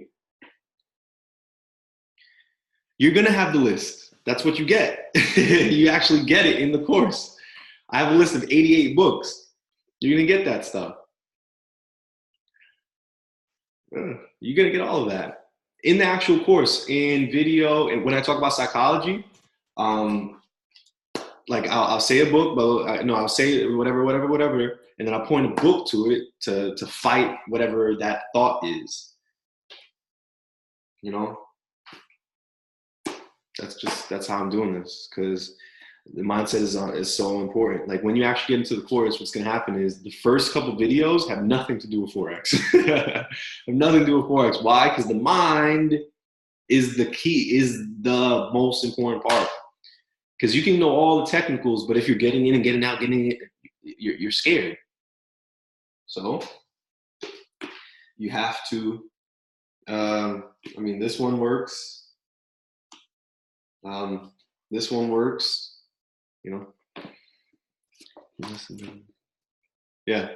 You're going to have the list. That's what you get. You actually get it in the course. I have a list of 88 books. You're going to get that stuff. You're going to get all of that. In the actual course, in video, and when I talk about psychology, like I'll say a book, but no, I'll say whatever, and then I'll point a book to it to fight whatever that thought is. You know? That's how I'm doing this, because the mindset is so important. Like when you actually get into the course, what's going to happen is the first couple videos have nothing to do with Forex. Have nothing to do with Forex. Why? Because the mind is the key, is the most important part. Because you can know all the technicals, but if you're getting in and getting out, you're scared. So you have to, I mean, this one works. This one works, you know. Yeah.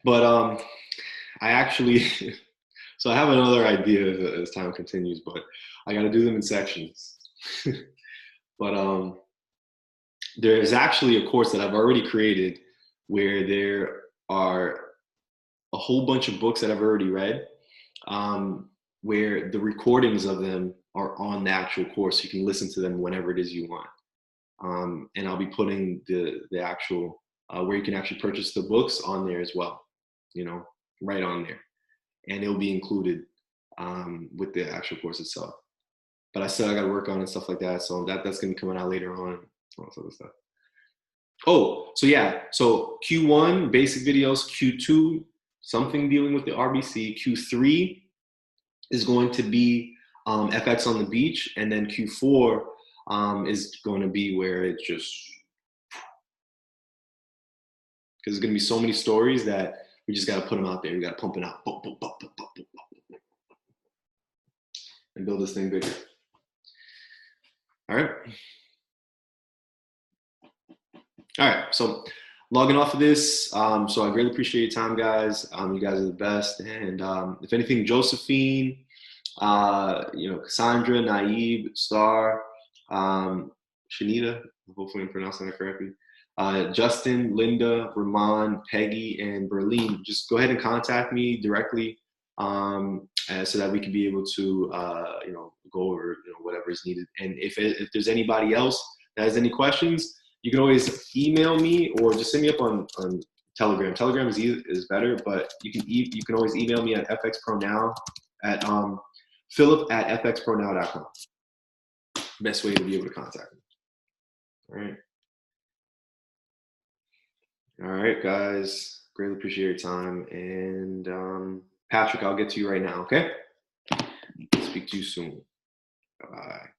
But I actually, so I have another idea as time continues, but I got to do them in sections. But there's actually a course that I've already created where there are a whole bunch of books that I've already read, where the recordings of them are on the actual course. You can listen to them whenever it is you want. And I'll be putting the actual, where you can actually purchase the books on there as well, you know, right on there. And it'll be included with the actual course itself. But I got to work on it and stuff like that. So that's going to be coming out later on. All this other stuff. Oh, so yeah. So Q1, basic videos. Q2, something dealing with the RBC. Q3 is going to be FX on the beach. And then Q4 is going to be where it just, because there's going to be so many stories that we just got to put them out there. We got to pump it out. Boom, boom, boom, boom, boom, boom, boom, and build this thing bigger. All right. All right. So logging off of this. So I greatly appreciate your time, guys. You guys are the best. And if anything, Josephine, you know, Cassandra, Naive, Star, Shanita, hopefully I'm pronouncing that correctly. Justin, Linda, Ramon, Peggy, and Berlin, just go ahead and contact me directly so that we can be able to, you know, go over, you know, whatever is needed. And if there's anybody else that has any questions, you can always email me or just send me up on Telegram. Telegram is better, but you can always email me at fxpronow at philip@fxpronow.com. Best way to be able to contact me. All right. All right, guys. Greatly appreciate your time. And Patrick, I'll get to you right now, okay? Speak to you soon. Bye-bye.